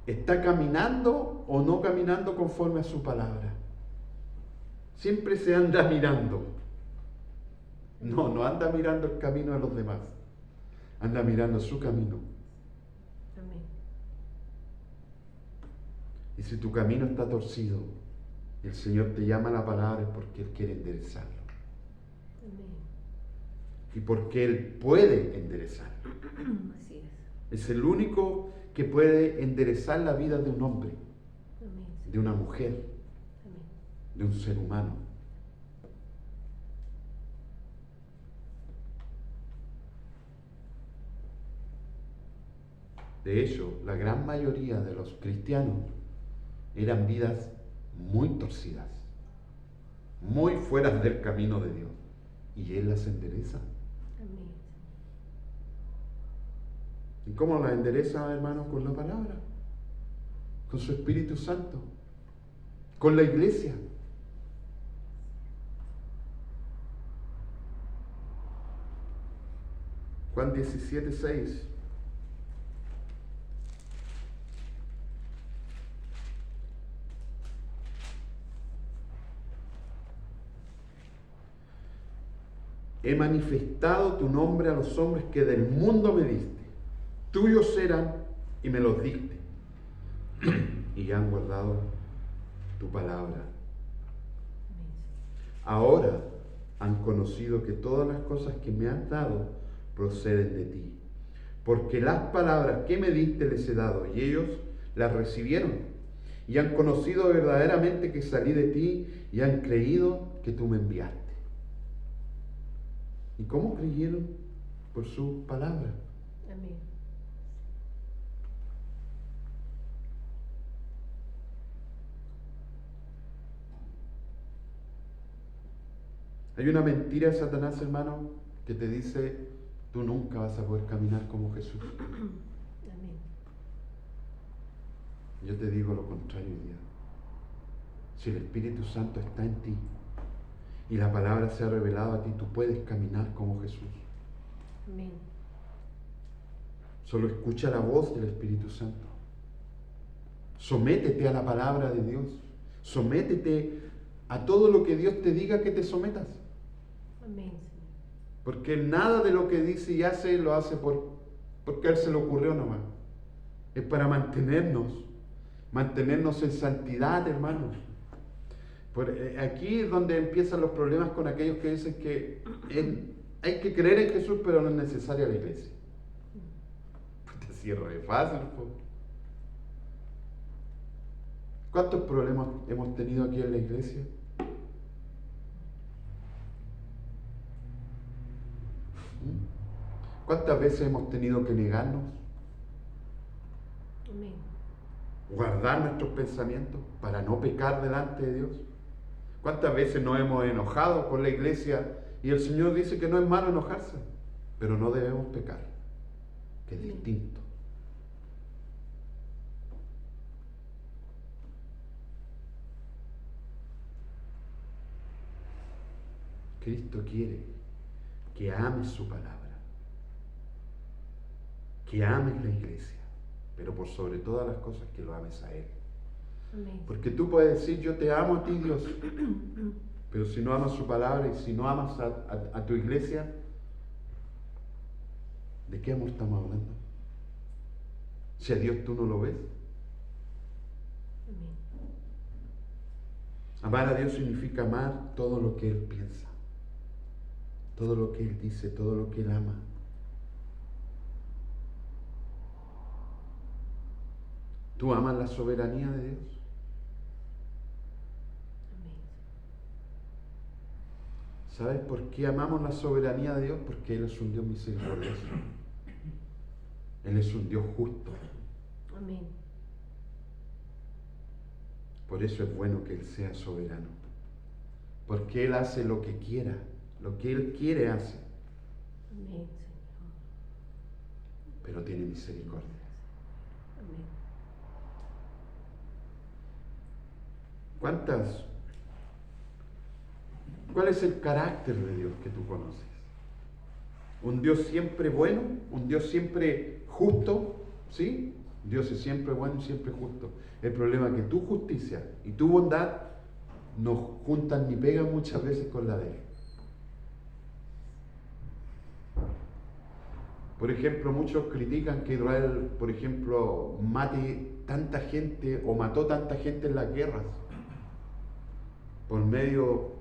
está caminando o no caminando conforme a su palabra. Siempre se anda mirando. No anda mirando el camino de los demás. Anda mirando su camino. Amén. Y si tu camino está torcido, el Señor te llama a la palabra es porque Él quiere enderezarlo. Amén. Y porque Él puede enderezarlo. Así es. Es el único que puede enderezar la vida de un hombre, Amén. de una mujer, Amén. de un ser humano. De hecho, la gran mayoría de los cristianos eran vidas muy torcidas, muy fuera del camino de Dios. Y Él las endereza. Amén. ¿Y cómo las endereza, hermanos? Con la palabra, con su Espíritu Santo, con la iglesia. Juan 17:6. He manifestado tu nombre a los hombres que del mundo me diste. Tuyos eran y me los diste. Y han guardado tu palabra. Amén. Ahora han conocido que todas las cosas que me has dado proceden de ti. Porque las palabras que me diste les he dado y ellos las recibieron. Y han conocido verdaderamente que salí de ti y han creído que tú me enviaste. ¿Y cómo creyeron? Por su palabra. Amén. Hay una mentira de Satanás, hermano, que te dice, tú nunca vas a poder caminar como Jesús. Amén. Yo te digo lo contrario hoy día. Si el Espíritu Santo está en ti y la palabra se ha revelado a ti, tú puedes caminar como Jesús. Amén. Solo escucha la voz del Espíritu Santo. Sométete a la palabra de Dios. Sométete a todo lo que Dios te diga que te sometas. Amén, Señor. Porque nada de lo que dice y hace lo hace porque a Él se le ocurrió nomás. Es para mantenernos en santidad, hermanos. Aquí es donde empiezan los problemas con aquellos que dicen que hay que creer en Jesús, pero no es necesaria la iglesia. Pues te cierra de fácil. Pues. ¿Cuántos problemas hemos tenido aquí en la iglesia? ¿Cuántas veces hemos tenido que negarnos? Amén. Guardar nuestros pensamientos para no pecar delante de Dios. ¿Cuántas veces nos hemos enojado con la iglesia y el Señor dice que no es malo enojarse, pero no debemos pecar, que es distinto? Cristo quiere que ames su palabra, que ames la iglesia, pero por sobre todas las cosas que lo ames a Él. Amén. Porque tú puedes decir, yo te amo a ti, Dios, pero si no amas su palabra y si no amas a tu iglesia, ¿de qué amor estamos hablando? Si a Dios tú no lo ves. Amén. Amar a Dios significa amar todo lo que Él piensa, todo lo que Él dice, todo lo que Él ama. ¿Tú amas la soberanía de Dios? Amén. ¿Sabes por qué amamos la soberanía de Dios? Porque Él es un Dios misericordioso. Él es un Dios justo. Amén. Por eso es bueno que Él sea soberano. Porque Él hace lo que quiera. Lo que Él quiere hace. Amén, Señor. Pero tiene misericordia. Amén. ¿Cuál es el carácter de Dios que tú conoces? ¿Un Dios siempre bueno? ¿Un Dios siempre justo? ¿Sí? Dios es siempre bueno y siempre justo. El problema es que tu justicia y tu bondad no juntan ni pegan muchas veces con la de Él. Por ejemplo, muchos critican que Israel, por ejemplo, mate tanta gente o mató tanta gente en las guerras por medio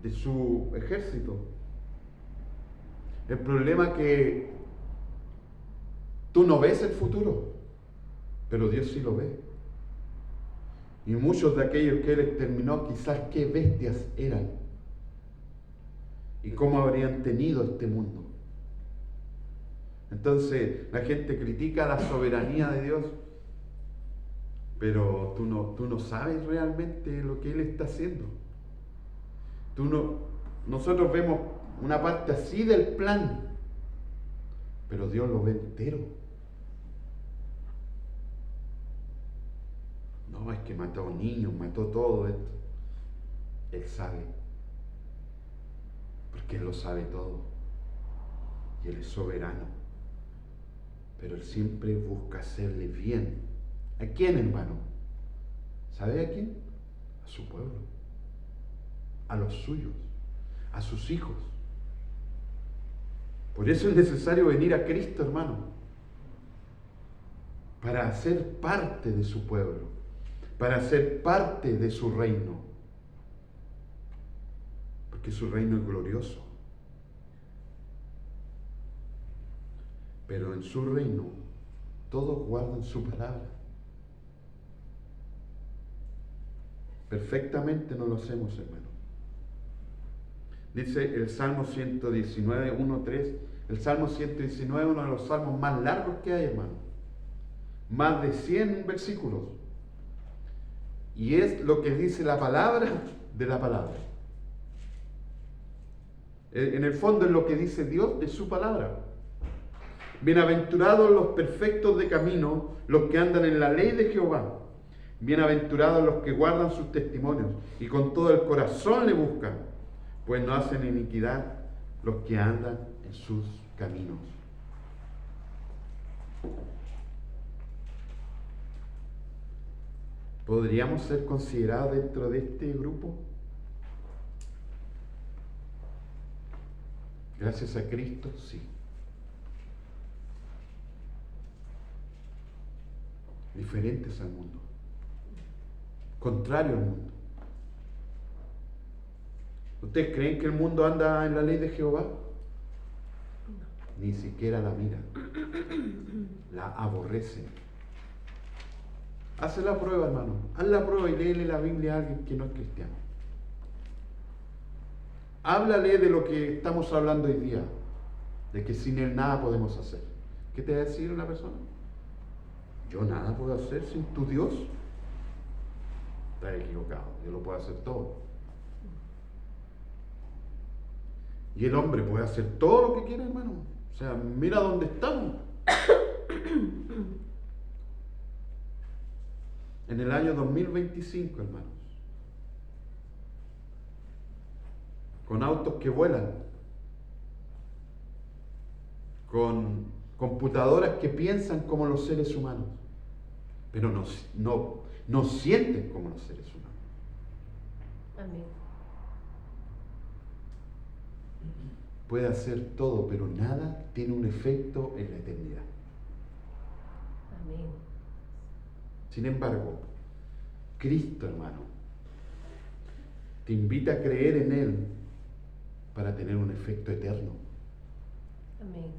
de su ejército. El problema es que tú no ves el futuro, pero Dios sí lo ve. Y muchos de aquellos que Él exterminó, quizás qué bestias eran y cómo habrían tenido este mundo. Entonces la gente critica la soberanía de Dios, pero tú no sabes realmente lo que Él está haciendo. Nosotros vemos una parte así del plan, pero Dios lo ve entero. No, es que mató niños, mató todo esto. Él sabe, porque Él lo sabe todo. Y Él es soberano. Pero Él siempre busca hacerle bien. ¿A quién, hermano? ¿Sabe a quién? A su pueblo, a los suyos, a sus hijos. Por eso es necesario venir a Cristo, hermano, para ser parte de su pueblo, para ser parte de su reino, porque su reino es glorioso. Pero en su reino todos guardan su palabra. Perfectamente no lo hacemos, hermano. Dice el Salmo 119, 1, 3. El Salmo 119 es uno de los salmos más largos que hay, hermano. Más de 100 versículos. Y es lo que dice la palabra de la palabra. En el fondo es lo que dice Dios de su palabra. Bienaventurados los perfectos de camino, los que andan en la ley de Jehová. Bienaventurados los que guardan sus testimonios y con todo el corazón le buscan, pues no hacen iniquidad los que andan en sus caminos. ¿Podríamos ser considerados dentro de este grupo? Gracias a Cristo, sí. Diferentes al mundo, contrario al mundo. ¿Ustedes creen que el mundo anda en la ley de Jehová? Ni siquiera la mira, la aborrece. Haz la prueba, hermano, haz la prueba y léele la Biblia a alguien que no es cristiano. Háblale de lo que estamos hablando hoy día. de que sin Él nada podemos hacer. ¿Qué te va a decir una persona? Yo nada puedo hacer sin tu Dios. Estás equivocado, yo lo puedo hacer todo. Y el hombre puede hacer todo lo que quiera, hermano. O sea, mira dónde estamos. En el año 2025, hermanos. Con autos que vuelan. Con computadoras que piensan como los seres humanos. Pero no sienten como los seres humanos. Amén. Puede hacer todo, pero nada tiene un efecto en la eternidad. Amén. Sin embargo, Cristo, hermano, te invita a creer en Él para tener un efecto eterno. Amén.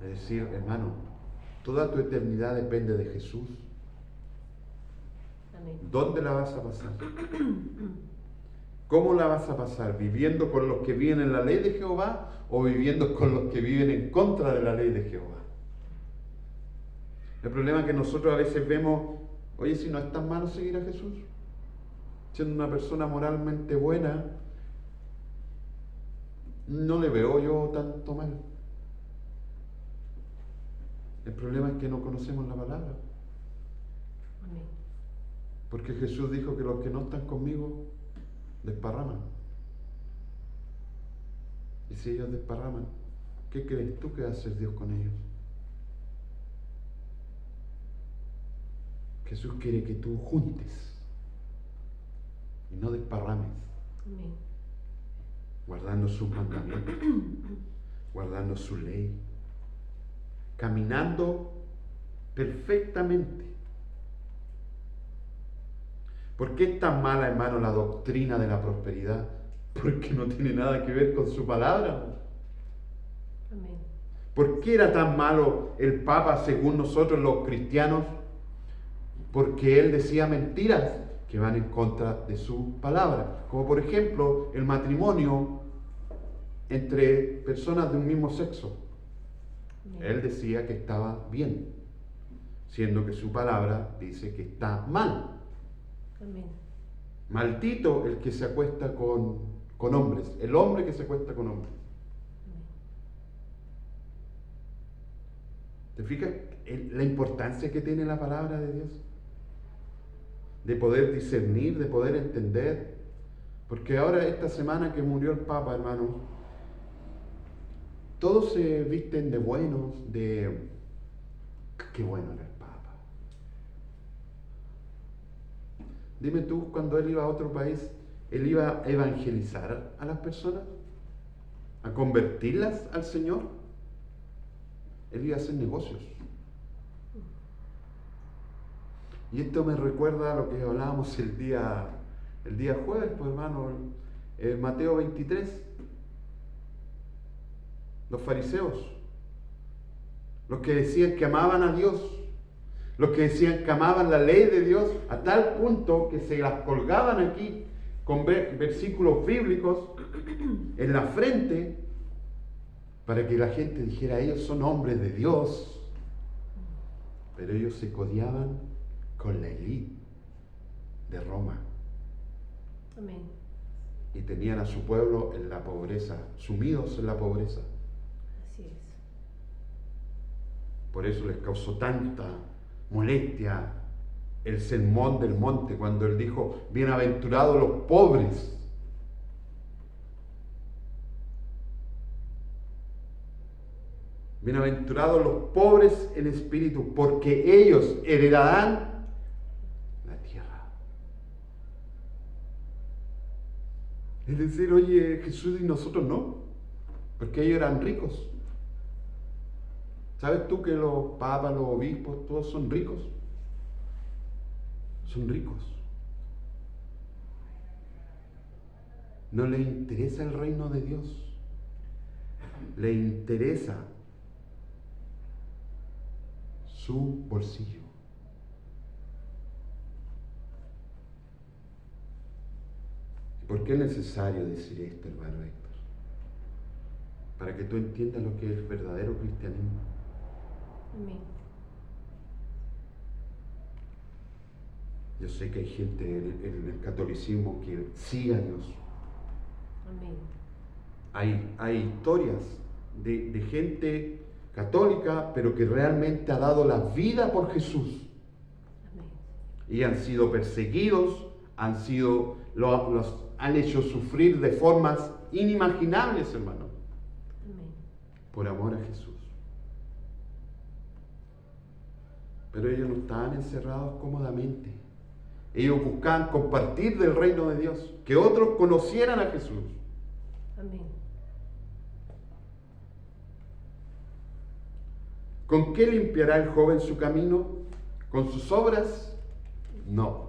Es decir, hermano, toda tu eternidad depende de Jesús. Amén. ¿Dónde la vas a pasar? ¿Cómo la vas a pasar? ¿Viviendo con los que viven en la ley de Jehová o viviendo con los que viven en contra de la ley de Jehová? El problema es que nosotros a veces vemos, oye, si no es tan malo seguir a Jesús, siendo una persona moralmente buena, no le veo yo tanto mal. El problema es que no conocemos la palabra. Amén. Porque Jesús dijo que los que no están conmigo desparraman. Y si ellos desparraman, ¿qué crees tú que va a hacer Dios con ellos? Jesús quiere que tú juntes y no desparrames, Amén. guardando sus mandamientos, guardando su ley, caminando perfectamente. ¿Por qué es tan mala, hermano, la doctrina de la prosperidad? Porque no tiene nada que ver con su palabra. Amén. ¿Por qué era tan malo el Papa según nosotros los cristianos? Porque él decía mentiras que van en contra de su palabra. Como por ejemplo el matrimonio entre personas de un mismo sexo. Amén. Él decía que estaba bien, siendo que su palabra dice que está mal. Amén. Maldito el que se acuesta con hombres, el hombre que se acuesta con hombres. Amén. ¿Te fijas la importancia que tiene la palabra de Dios? De poder discernir, de poder entender. Porque ahora esta semana que murió el Papa, hermanos, todos se visten de buenos, de qué bueno era el Papa. Dime tú, cuando él iba a otro país, él iba a evangelizar a las personas, a convertirlas al Señor. Él iba a hacer negocios. Y esto me recuerda a lo que hablábamos el día jueves, pues hermano, Mateo 23. Los fariseos, los que decían que amaban a Dios, los que decían que amaban la ley de Dios, a tal punto que se las colgaban aquí con versículos bíblicos en la frente para que la gente dijera, ellos son hombres de Dios. Pero ellos se codiaban con la élite de Roma. Amén. Y tenían a su pueblo en la pobreza, sumidos en la pobreza. Así es. Por eso les causó tanta molestia el sermón del monte cuando él dijo, bienaventurados los pobres. Bienaventurados los pobres en espíritu, porque ellos heredarán la tierra. Es decir, oye, Jesús y nosotros no, porque ellos eran ricos. ¿Sabes tú que los papas, los obispos, todos son ricos? Son ricos. No les interesa el reino de Dios. Les interesa su bolsillo. ¿Por qué es necesario decir esto, hermano Héctor? para que tú entiendas lo que es el verdadero cristianismo. Amén. Yo sé que hay gente en el catolicismo que sigue a Dios. Amén. Hay historias de gente católica, pero que realmente ha dado la vida por Jesús. Amén. Y han sido perseguidos, los han hecho sufrir de formas inimaginables, hermano, Amén. por amor a Jesús. Pero ellos no estaban encerrados cómodamente. Ellos buscaban compartir del reino de Dios, que otros conocieran a Jesús. Amén. ¿Con qué limpiará el joven su camino? ¿Con sus obras? No.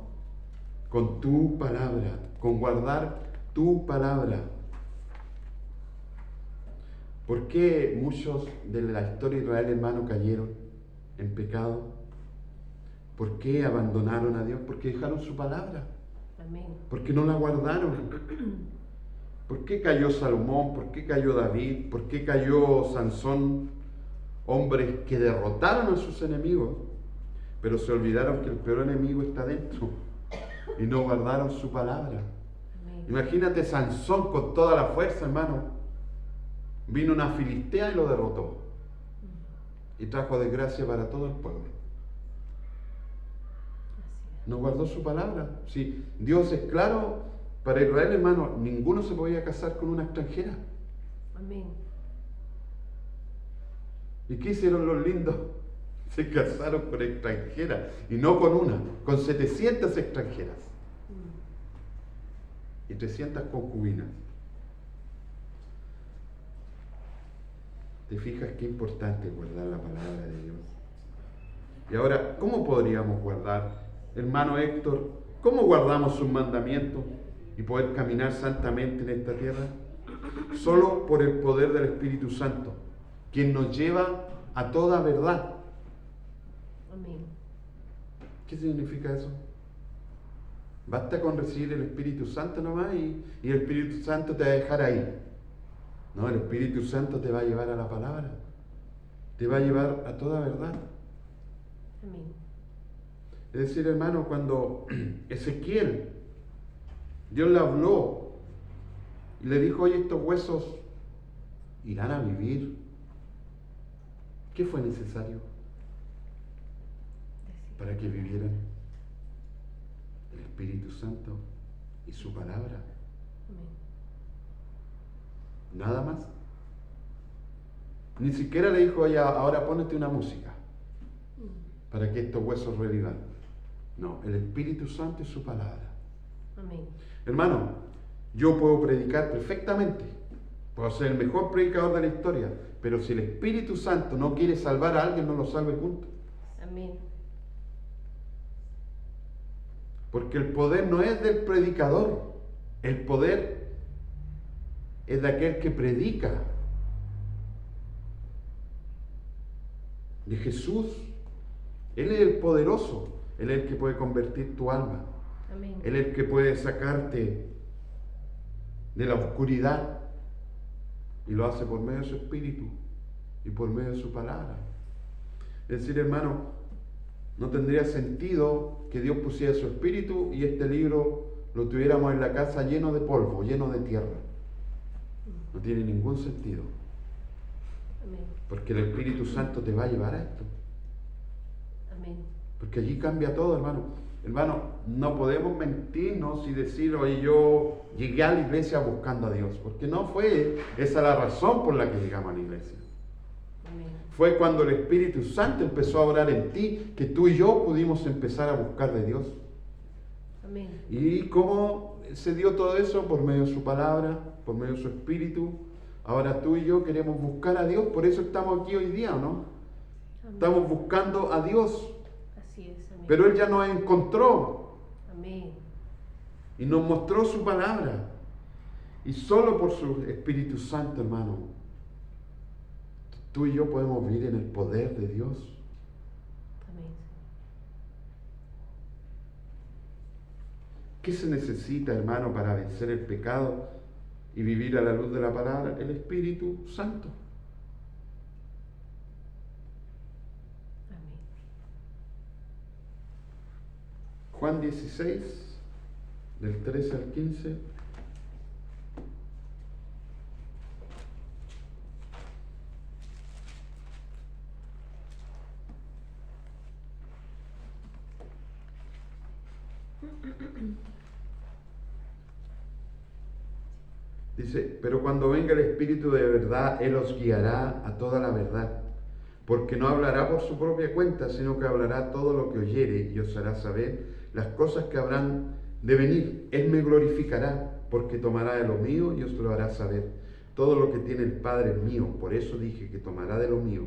Con tu palabra, con guardar tu palabra. ¿Por qué muchos de la historia de Israel, hermano, cayeron en pecado? ¿Por qué abandonaron a Dios? Porque dejaron su palabra. Amén. Porque no la guardaron. ¿Por qué cayó Salomón? ¿Por qué cayó David? ¿Por qué cayó Sansón? Hombres que derrotaron a sus enemigos, pero se olvidaron que el peor enemigo está dentro y no guardaron su palabra. Amén. Imagínate Sansón con toda la fuerza, hermano. Vino una filistea y lo derrotó. Y trajo desgracia para todo el pueblo. Así es. No guardó su palabra. Si Dios es claro, para Israel, hermano, ninguno se podía casar con una extranjera. Amén. ¿Y qué hicieron los lindos? Se casaron con extranjeras, y no con una, con 700 extranjeras y 300 concubinas. ¿Te fijas qué importante es guardar la palabra de Dios? Y ahora, ¿cómo podríamos guardar, hermano Héctor, cómo guardamos sus mandamientos y poder caminar santamente en esta tierra? Solo por el poder del Espíritu Santo, quien nos lleva a toda verdad. Amén. ¿Qué significa eso? Basta con recibir el Espíritu Santo nomás y el Espíritu Santo te va a dejar ahí. No, el Espíritu Santo te va a llevar a la palabra, te va a llevar a toda verdad. Amén. Es decir, hermano, cuando Ezequiel, Dios le habló y le dijo, oye, estos huesos irán a vivir. ¿Qué fue necesario para que vivieran? El Espíritu Santo y su palabra. Amén. Nada más. Ni siquiera le dijo, oye, ahora pónete una música para que estos huesos revivan. No, el Espíritu Santo y su palabra. Amén. Hermano, yo puedo predicar perfectamente, puedo ser el mejor predicador de la historia, pero si el Espíritu Santo no quiere salvar a alguien, no lo salve, punto. Amén. Porque el poder no es del predicador, el poder es de aquel que predica. De Jesús. Él es el poderoso, Él es el que puede convertir tu alma. Amén. Él es el que puede sacarte de la oscuridad y lo hace por medio de su Espíritu y por medio de su palabra. Es decir, hermano, no tendría sentido que Dios pusiera su Espíritu y este libro lo tuviéramos en la casa lleno de polvo, lleno de tierra. No tiene ningún sentido. Amén. Porque el Espíritu Santo te va a llevar a esto. Amén. Porque allí cambia todo, hermano. Hermano, no podemos mentirnos y decir, oye, yo llegué a la iglesia buscando a Dios. Porque no fue esa la razón por la que llegamos a la iglesia. Amén. Fue cuando el Espíritu Santo empezó a obrar en ti que tú y yo pudimos empezar a buscar de Dios. Amén. ¿Y cómo se dio todo eso? Por medio de su palabra, por medio de su Espíritu. Ahora tú y yo queremos buscar a Dios, por eso estamos aquí hoy día, ¿o no? Amén. Estamos buscando a Dios, Así es. Amén. pero Él ya nos encontró Amén. y nos mostró su palabra. Y solo por su Espíritu Santo, hermano, tú y yo podemos vivir en el poder de Dios. Amén. ¿Qué se necesita, hermano, para vencer el pecado? y vivir a la luz de la palabra, el Espíritu Santo. Amén. Juan 16, del 13 al 15. Dice, pero cuando venga el Espíritu de verdad, Él os guiará a toda la verdad, porque no hablará por su propia cuenta, sino que hablará todo lo que oyere y os hará saber las cosas que habrán de venir. Él me glorificará, porque tomará de lo mío y os lo hará saber. Todo lo que tiene el Padre es mío, por eso dije que tomará de lo mío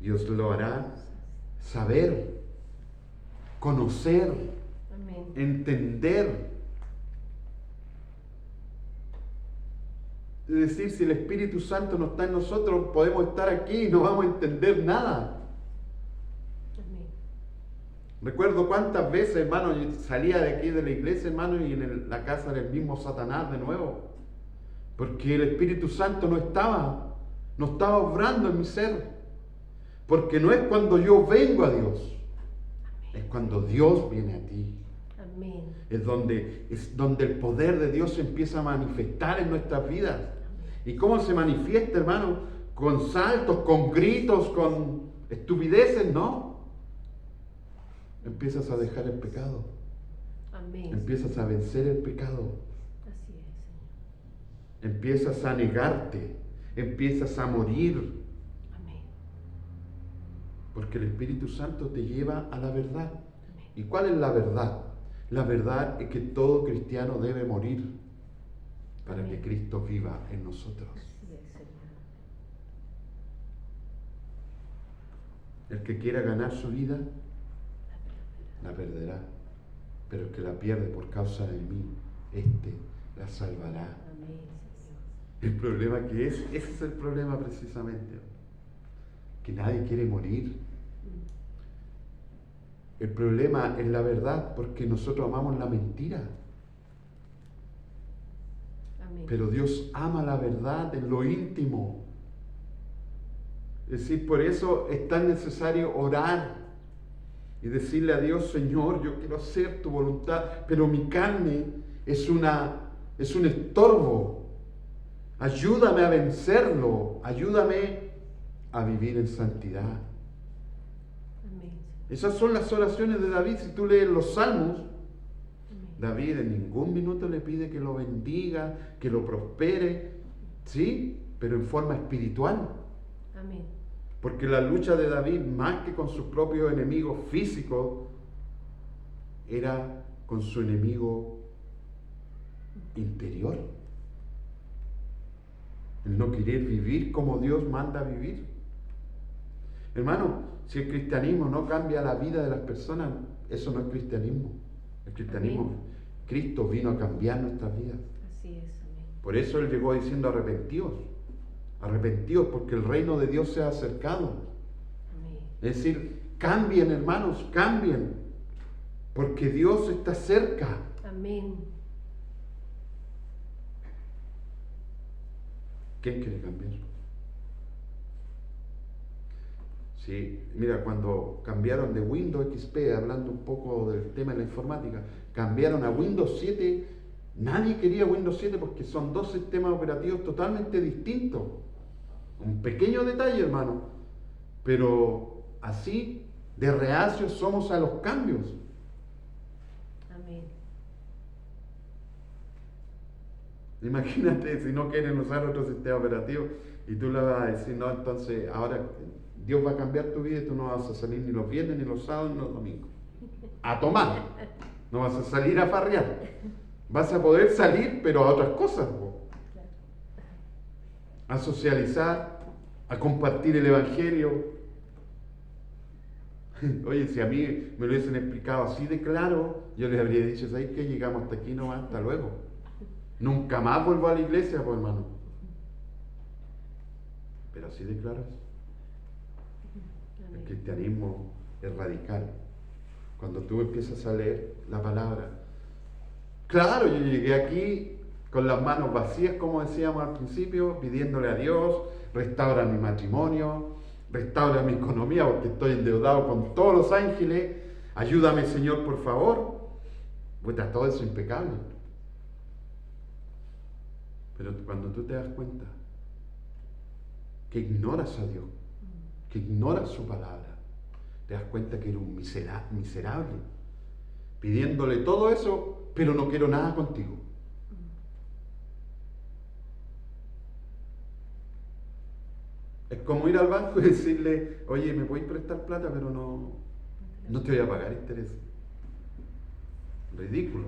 y os lo hará saber, conocer, Amén. entender. Es decir, si el Espíritu Santo no está en nosotros, podemos estar aquí y no vamos a entender nada. Amén. Recuerdo cuántas veces, hermano, yo salía de aquí de la iglesia, hermano, y en la casa del mismo Satanás de nuevo. Porque el Espíritu Santo no estaba obrando en mi ser. Porque no es cuando yo vengo a Dios, es cuando Dios viene a ti. Amén. Es donde el poder de Dios se empieza a manifestar en nuestras vidas. ¿Y cómo se manifiesta, hermano? Con saltos, con gritos, con estupideces, ¿no? Empiezas a dejar el pecado. Amén. Empiezas a vencer el pecado. Así es, Señor. Empiezas a negarte. Empiezas a morir. Amén. Porque el Espíritu Santo te lleva a la verdad. Amén. ¿Y cuál es la verdad? La verdad es que todo cristiano debe morir para Amén. que Cristo viva en nosotros. Así es, Señor. El que quiera ganar su vida, la perderá. Pero el que la pierde por causa de mí, la salvará. Amén, Señor. El problema que ese es el problema precisamente, que nadie quiere morir. El problema es la verdad, porque nosotros amamos la mentira. Amén. Pero Dios ama la verdad en lo íntimo. Es decir, por eso es tan necesario orar y decirle a Dios, Señor, yo quiero hacer tu voluntad, pero mi carne es un estorbo. Ayúdame a vencerlo, ayúdame a vivir en santidad. Amén. Esas son las oraciones de David. Si tú lees los Salmos, Amén. David en ningún minuto le pide que lo bendiga, que lo prospere, ¿sí? Pero en forma espiritual. Amén. Porque la lucha de David, más que con sus propios enemigos físicos, era con su enemigo interior. El no querer vivir como Dios manda a vivir. Hermano, si el cristianismo no cambia la vida de las personas, eso no es cristianismo. El cristianismo, Amén. Cristo vino a cambiar nuestras vidas. Así es, amén. Por eso Él llegó diciendo arrepentidos. Arrepentidos porque el reino de Dios se ha acercado. Amén. Es decir, cambien, hermanos, cambien. Porque Dios está cerca. Amén. ¿Quién quiere cambiar? Sí, mira, cuando cambiaron de Windows XP, hablando un poco del tema de la informática, cambiaron a Windows 7, nadie quería Windows 7 porque son dos sistemas operativos totalmente distintos. Un pequeño detalle, hermano, pero así de reacios somos a los cambios. Amén. Imagínate si no quieren usar otro sistema operativo y tú le vas a decir, no, entonces ahora Dios va a cambiar tu vida y tú no vas a salir ni los viernes, ni los sábados, ni los domingos. A tomar. No vas a salir a farrear. Vas a poder salir, pero a otras cosas. Claro. A socializar, a compartir el Evangelio. Oye, si a mí me lo hubiesen explicado así de claro, yo les habría dicho, ¿sabes qué? Llegamos hasta aquí nomás, hasta luego. Nunca más vuelvo a la iglesia, pues hermano. Pero así de claro es. El Amén. cristianismo es radical. Cuando tú empiezas a leer la palabra. Claro, yo llegué aquí con las manos vacías, como decíamos al principio, pidiéndole a Dios, restaura mi matrimonio, restaura mi economía porque estoy endeudado con todos los ángeles, ayúdame Señor por favor. Puta, todo eso impecable. Pero cuando tú te das cuenta que ignoras a Dios, que ignoras su palabra, te das cuenta que eres un miserable, pidiéndole todo eso, pero no quiero nada contigo. Es como ir al banco y decirle, oye, ¿me podéis prestar plata? Pero no te voy a pagar interés. Ridículo.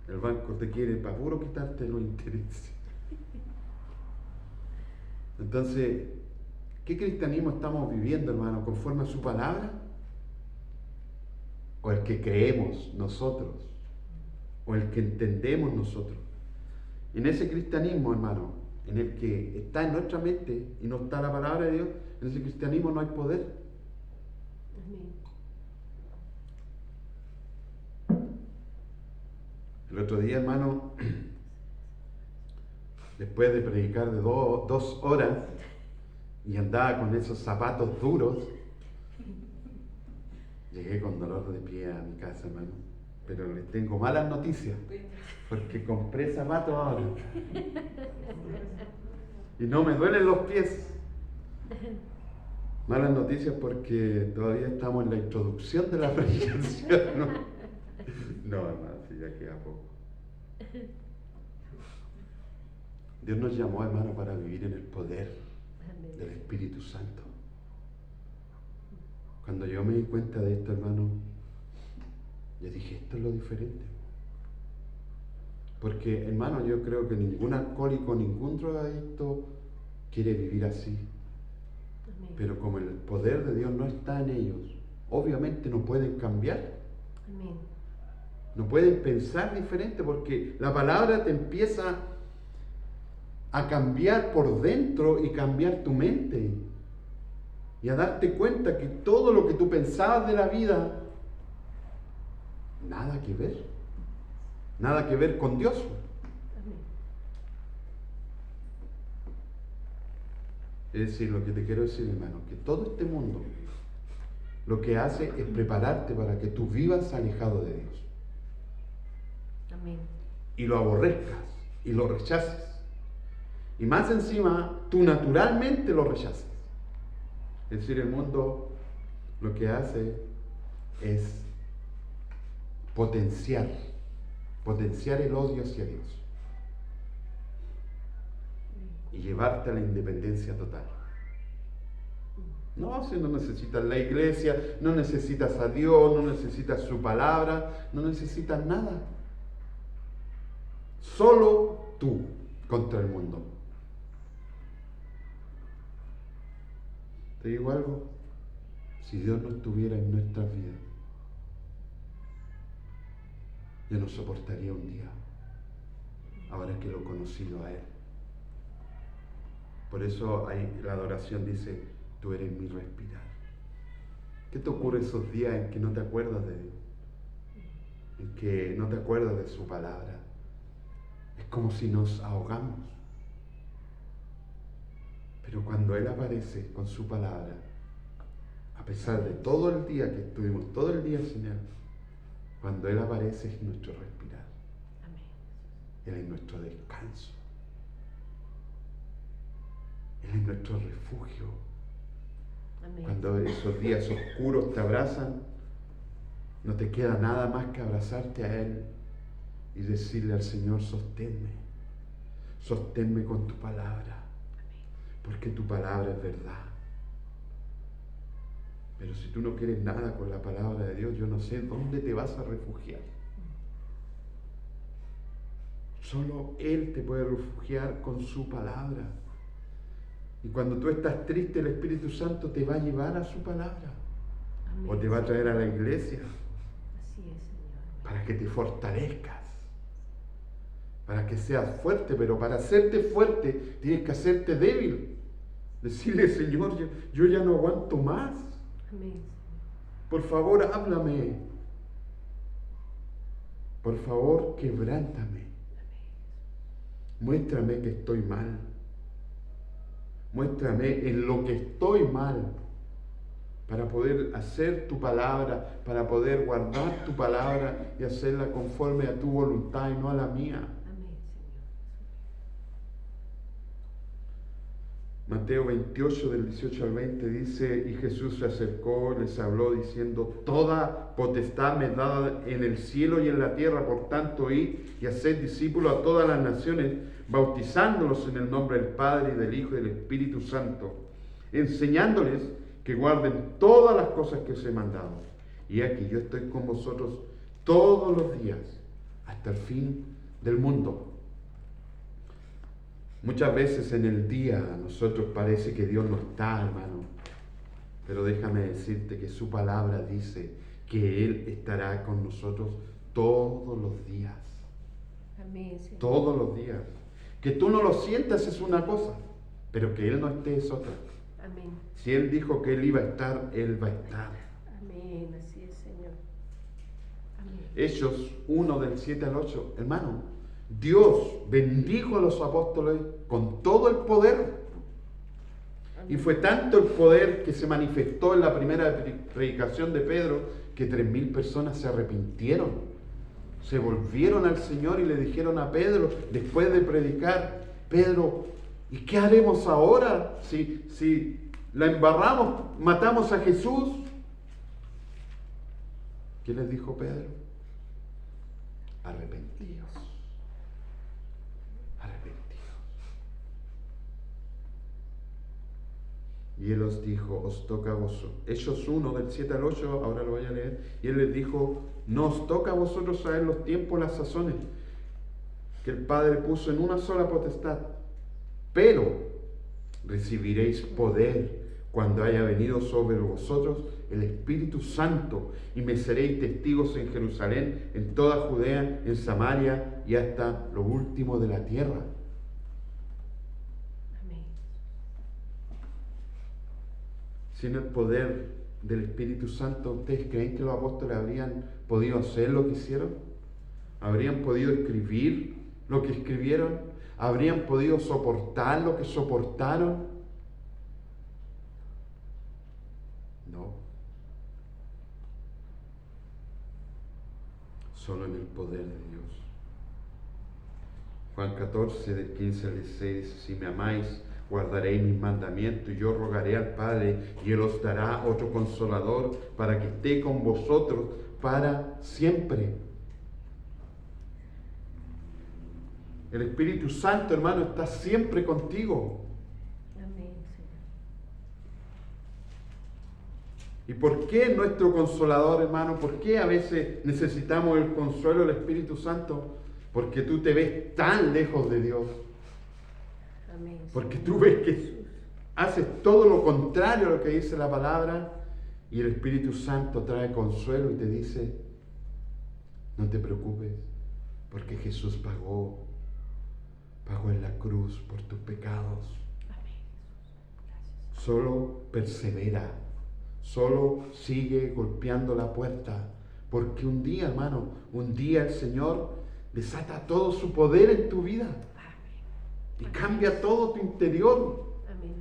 El banco te quiere para puro quitarte los intereses. Entonces, ¿qué cristianismo estamos viviendo, hermano? ¿Conforme a su palabra? ¿O el que creemos nosotros? ¿O el que entendemos nosotros? En ese cristianismo, hermano, en el que está en nuestra mente y no está la palabra de Dios, en ese cristianismo no hay poder. Amén. El otro día, hermano, después de predicar de 2 horas y andaba con esos zapatos duros, llegué con dolor de pie a mi casa, hermano. Pero les tengo malas noticias, porque compré zapatos ahora. Y no me duelen los pies. Malas noticias porque todavía estamos en la introducción de la predicación, ¿no? No, hermano, si ya queda poco. Dios nos llamó, hermano, para vivir en el poder del Espíritu Santo. Cuando yo me di cuenta de esto, hermano, yo dije, esto es lo diferente. Porque, hermano, yo creo que ningún alcohólico, ningún drogadicto quiere vivir así. Amén. Pero como el poder de Dios no está en ellos, obviamente no pueden cambiar. Amén. No pueden pensar diferente porque la palabra te empieza a cambiar por dentro y cambiar tu mente. Y a darte cuenta que todo lo que tú pensabas de la vida, nada que ver. Nada que ver con Dios. Amén. Es decir, lo que te quiero decir, hermano, que todo este mundo lo que hace es prepararte para que tú vivas alejado de Dios. Amén. Y lo aborrezcas y lo rechaces. Y más encima, tú naturalmente lo rechaces. Es decir, el mundo lo que hace es potenciar el odio hacia Dios y llevarte a la independencia total. No, si no necesitas la iglesia, no necesitas a Dios, no necesitas su palabra, no necesitas nada. Solo tú contra el mundo. Te digo algo, si Dios no estuviera en nuestras vidas, yo no soportaría un día, ahora que lo he conocido a Él. Por eso la adoración dice, tú eres mi respirar. ¿Qué te ocurre esos días en que no te acuerdas de Dios? En que no te acuerdas de su palabra. Es como si nos ahogamos. Pero cuando Él aparece con su palabra, a pesar de todo el día que estuvimos, todo el día sin Él, cuando Él aparece es nuestro respirar. Amén. Él es nuestro descanso. Él es nuestro refugio. Amén. Cuando esos días oscuros te abrazan, no te queda nada más que abrazarte a Él y decirle al Señor, sosténme con tu palabra, porque tu palabra es verdad. Pero si tú no quieres nada con la palabra de Dios, yo no sé dónde te vas a refugiar. Solo Él te puede refugiar con su palabra. Y cuando tú estás triste, el Espíritu Santo te va a llevar a su palabra. Amén. O te va a traer a la iglesia Así es, Señor. para que te fortalezcas, para que seas fuerte. Pero para hacerte fuerte tienes que hacerte débil. Decirle, Señor, yo ya no aguanto más. Amén. Por favor, háblame. Por favor, quebrántame. Muéstrame que estoy mal. Muéstrame en lo que estoy mal, para poder hacer tu palabra, para poder guardar tu palabra y hacerla conforme a tu voluntad y no a la mía. Amén, Señor. Mateo 28, del 18 al 20 dice, y Jesús se acercó y les habló diciendo, toda potestad me es dada en el cielo y en la tierra, por tanto id y haced discípulos a todas las naciones, bautizándolos en el nombre del Padre y del Hijo y del Espíritu Santo, enseñándoles que guarden todas las cosas que os he mandado. Y aquí yo estoy con vosotros todos los días, hasta el fin del mundo. Muchas veces en el día a nosotros parece que Dios no está, hermano. Pero déjame decirte que su palabra dice que Él estará con nosotros todos los días. Amén, Señor. Todos los días. Que tú no lo sientas es una cosa, pero que Él no esté es otra. Amén. Si Él dijo que Él iba a estar, Él va a estar. Amén, así es, Señor. Amén. Hechos 1 del 7 al 8. Hermano, Dios bendijo a los apóstoles con todo el poder. Y fue tanto el poder que se manifestó en la primera predicación de Pedro que 3,000 personas se arrepintieron. Se volvieron al Señor y le dijeron a Pedro, después de predicar, Pedro, ¿y qué haremos ahora? Si la embarramos, matamos a Jesús. ¿Qué les dijo Pedro? Arrepentidos. Y Él os dijo, os toca a vosotros. Hechos 1 del 7 al 8, ahora lo voy a leer. Y Él les dijo, no os toca a vosotros saber los tiempos, las sazones, que el Padre puso en una sola potestad. Pero recibiréis poder cuando haya venido sobre vosotros el Espíritu Santo, y me seréis testigos en Jerusalén, en toda Judea, en Samaria y hasta lo último de la tierra. Amén. Sin el poder del Espíritu Santo, ¿ustedes creen que los apóstoles habrían podido hacer lo que hicieron? ¿Habrían podido escribir lo que escribieron? ¿Habrían podido soportar lo que soportaron? No. Solo en el poder de Dios. Juan 14, del 15 al 16 dice, si me amáis, guardaréis mis mandamientos, y yo rogaré al Padre, y Él os dará otro consolador, para que esté con vosotros para siempre. El Espíritu Santo, hermano, está siempre contigo. Amén, Señor. ¿Y por qué nuestro consolador, hermano? ¿Por qué a veces necesitamos el consuelo del Espíritu Santo? Porque tú te ves tan lejos de Dios. Amén. Porque Señor. tú ves que haces todo lo contrario a lo que dice la palabra, y el Espíritu Santo trae consuelo y te dice, no te preocupes, porque Jesús pagó en la cruz por tus pecados. Amén, Jesús. Gracias. Solo persevera, solo sigue golpeando la puerta, porque un día, hermano, un día el Señor desata todo su poder en tu vida y cambia todo tu interior Amén.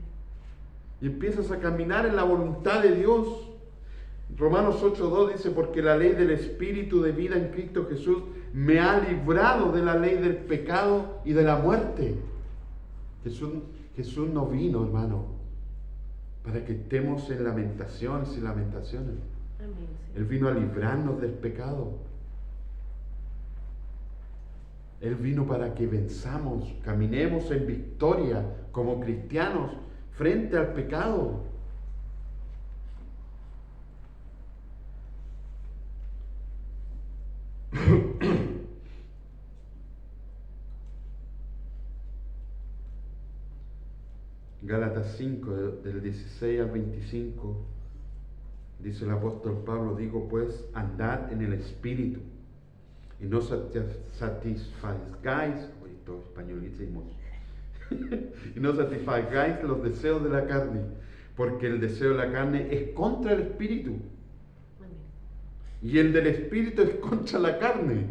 y empiezas a caminar en la voluntad de Dios. Romanos 8:2 dice, porque la ley del Espíritu de vida en Cristo Jesús me ha librado de la ley del pecado y de la muerte. Jesús no vino, hermano, para que estemos en lamentaciones y lamentaciones. Amén, Señor. Él vino a librarnos del pecado. Él vino para que venzamos, caminemos en victoria como cristianos frente al pecado. Gálatas 5, del 16 al 25, dice el apóstol Pablo, digo pues, andad en el Espíritu, y no satisfagáis, hoy todo españolísimos, y no satisfagáis los deseos de la carne, porque el deseo de la carne es contra el Espíritu, Amén. y el del Espíritu es contra la carne.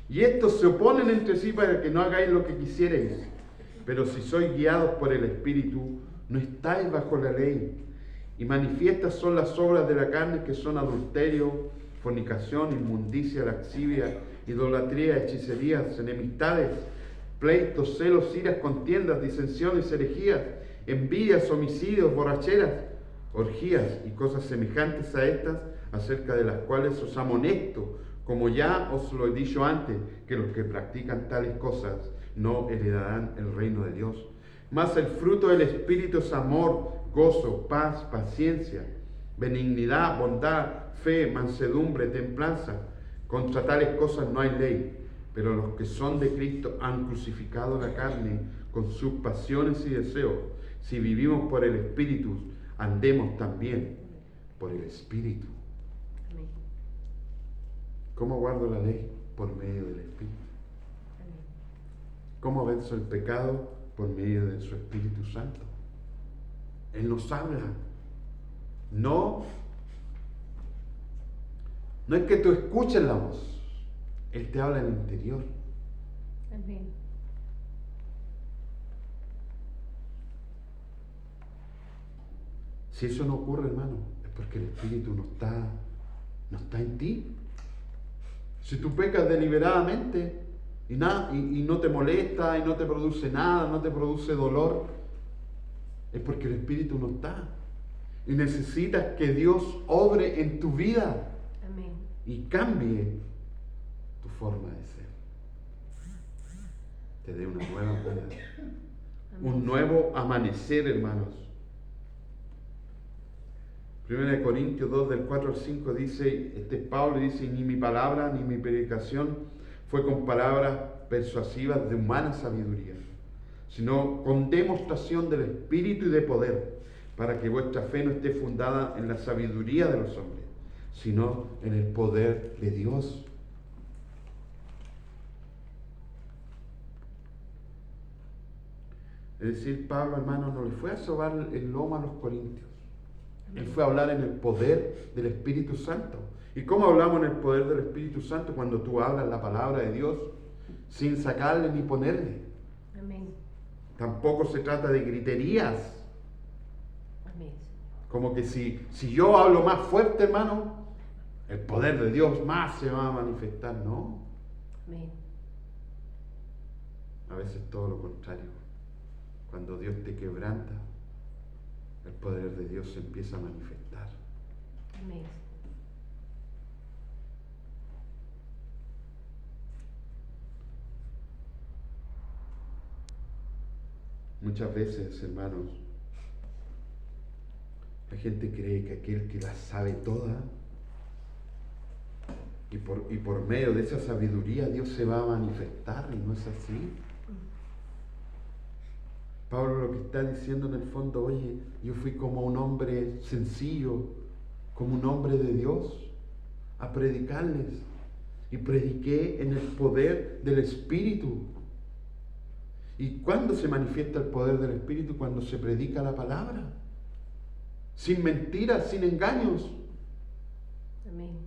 Y estos se oponen entre sí para que no hagáis lo que quisierais. Pero si sois guiados por el Espíritu, no estáis bajo la ley. Y manifiestas son las obras de la carne, que son adulterio, fornicación, inmundicia, lascivia, idolatría, hechicerías, enemistades, pleitos, celos, iras, contiendas, disensiones, herejías, envidias, homicidios, borracheras, orgías y cosas semejantes a estas, acerca de las cuales os amonesto, como ya os lo he dicho antes, que los que practican tales cosas no heredarán el reino de Dios. Mas el fruto del Espíritu es amor, gozo, paz, paciencia, benignidad, bondad, fe, mansedumbre, templanza. Contra tales cosas no hay ley. Pero los que son de Cristo han crucificado la carne con sus pasiones y deseos. Si vivimos por el Espíritu, andemos también por el Espíritu. Amén. ¿Cómo guardo la ley? Por medio del Espíritu. Amén. ¿Cómo venzo el pecado? Por medio de su Espíritu Santo. Él nos habla. No es que tú escuches la voz. Él te habla en el interior. Amén. Si eso no ocurre, hermano, es porque el Espíritu no está en ti. Si tú pecas deliberadamente y no te molesta y no te produce nada, no te produce dolor, es porque el Espíritu no está. Y necesitas que Dios obre en tu vida Amén. y cambie tu forma de ser. Te dé una nueva vida, un nuevo amanecer, hermanos. 1 Corintios 2, del 4 al 5 dice, Pablo dice, ni mi palabra ni mi predicación fue con palabras persuasivas de humana sabiduría, sino con demostración del Espíritu y de poder, para que vuestra fe no esté fundada en la sabiduría de los hombres, sino en el poder de Dios. Es decir, Pablo, hermano, no le fue a sobar el lomo a los corintios. Él fue a hablar en el poder del Espíritu Santo. ¿Y cómo hablamos en el poder del Espíritu Santo? Cuando tú hablas la palabra de Dios sin sacarle ni ponerle. Amén. Tampoco se trata de griterías. Amén. Como que si yo hablo más fuerte, hermano, el poder de Dios más se va a manifestar. No. Amén. A veces todo lo contrario. Cuando Dios te quebranta, el poder de Dios se empieza a manifestar. Amén. Muchas veces, hermanos, la gente cree que aquel que la sabe toda y por medio de esa sabiduría Dios se va a manifestar, y no es así. Pablo lo que está diciendo en el fondo, oye, yo fui como un hombre sencillo, como un hombre de Dios, a predicarles. Y prediqué en el poder del Espíritu. ¿Y cuándo se manifiesta el poder del Espíritu? Cuando se predica la palabra. Sin mentiras, sin engaños. Amén.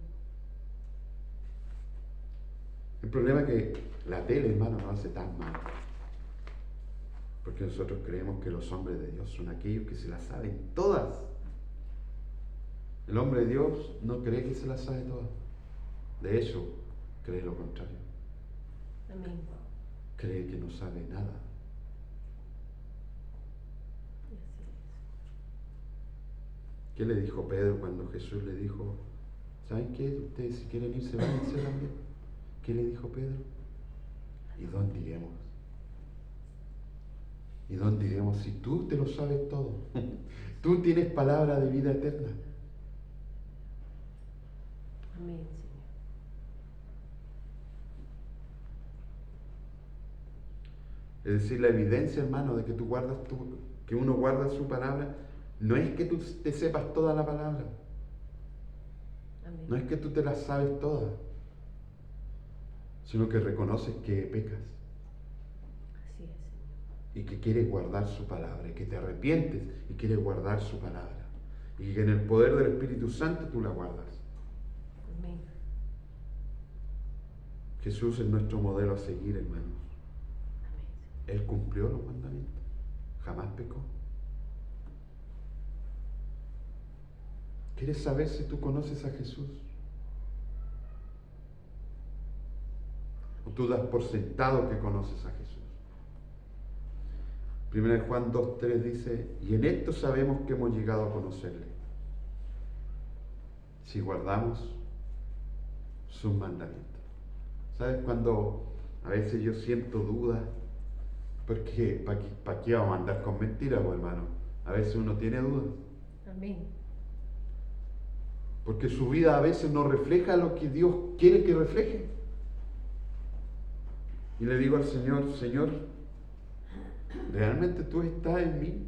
El problema es que la tele, hermano, no hace tan mal. Porque nosotros creemos que los hombres de Dios son aquellos que se las saben todas. El hombre de Dios no cree que se las sabe todas. De hecho, cree lo contrario. Amén. Cree que no sabe nada. Así es. ¿Qué le dijo Pedro cuando Jesús le dijo, ¿saben qué? Ustedes si quieren irse, váyanse también. ¿Qué le dijo Pedro? ¿Y dónde iremos? ¿Y dónde iremos si tú te lo sabes todo? Tú tienes palabra de vida eterna. Amén, Señor. Es decir, la evidencia, hermano, de que que uno guarda su palabra, no es que tú te sepas toda la palabra. Amén. No es que tú te la sabes toda, sino que reconoces que pecas Así es, Señor. y que quieres guardar su palabra, y que te arrepientes y quieres guardar su palabra, y que en el poder del Espíritu Santo tú la guardas. Amén. Jesús es nuestro modelo a seguir, hermanos. Amén. Él cumplió los mandamientos, jamás pecó. ¿Quieres saber si tú conoces a Jesús? ¿O tú das por sentado que conoces a Jesús? 1 Juan 2:3 dice, y en esto sabemos que hemos llegado a conocerle, si guardamos sus mandamientos. ¿Sabes? Cuando a veces yo siento dudas, porque ¿para qué vamos a andar con mentiras, pues, hermano? A veces uno tiene dudas. Amén. Porque su vida a veces no refleja lo que Dios quiere que refleje. Y le digo al Señor, Señor, ¿realmente tú estás en mí?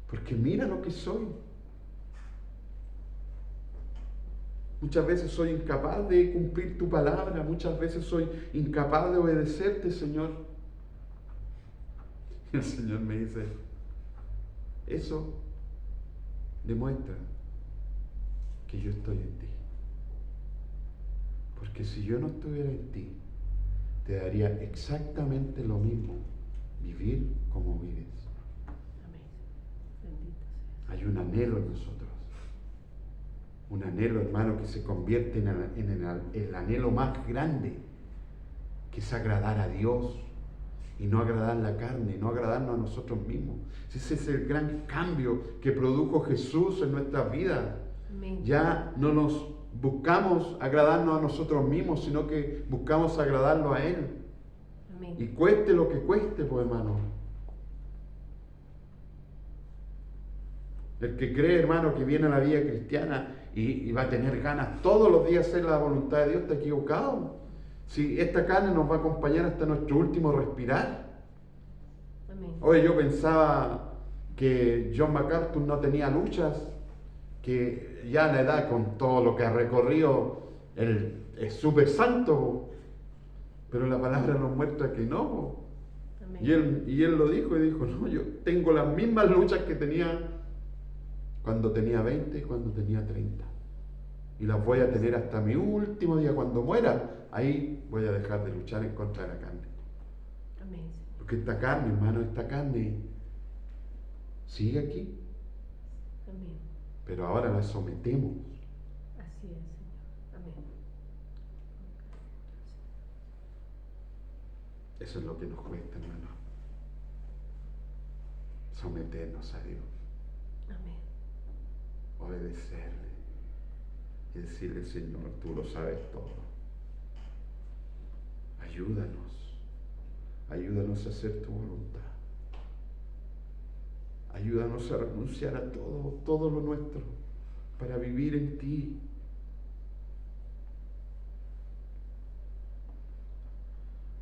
Porque mira lo que soy. Muchas veces soy incapaz de cumplir tu palabra, muchas veces soy incapaz de obedecerte, Señor. Y el Señor me dice, eso demuestra que yo estoy en ti. Porque si yo no estuviera en ti, te daría exactamente lo mismo vivir como vives. Amén. Bendito seas. Hay un anhelo en nosotros. Un anhelo, hermano, que se convierte en el anhelo más grande, que es agradar a Dios y no agradar la carne, no agradarnos a nosotros mismos. Ese es el gran cambio que produjo Jesús en nuestras vidas. Amén. Ya no nos buscamos agradarnos a nosotros mismos, sino que buscamos agradarlo a Él. Amén. Y cueste lo que cueste, pues, hermano. El que cree, hermano, que viene a la vida cristiana y va a tener ganas todos los días de hacer la voluntad de Dios, está equivocado. Si esta carne nos va a acompañar hasta nuestro último respirar. Amén. Oye, yo pensaba que John MacArthur no tenía luchas, que ya a la edad, con todo lo que ha recorrido, él es súper santo, pero la palabra nos muestra que no. Amén. Y él lo dijo, y dijo, no, yo tengo las mismas luchas que tenía cuando tenía 20 y cuando tenía 30. Y las voy a tener hasta mi último día, cuando muera. Ahí voy a dejar de luchar en contra de la carne. Amén. Porque esta carne, hermano, esta carne sigue aquí, Amén. pero ahora la sometemos. Así es, Señor. Amén. Eso es lo que nos cuesta, hermano. Someternos a Dios, Amén. obedecerle y decirle, Señor, tú lo sabes todo. Ayúdanos a hacer tu voluntad. Ayúdanos a renunciar a todo lo nuestro, para vivir en ti.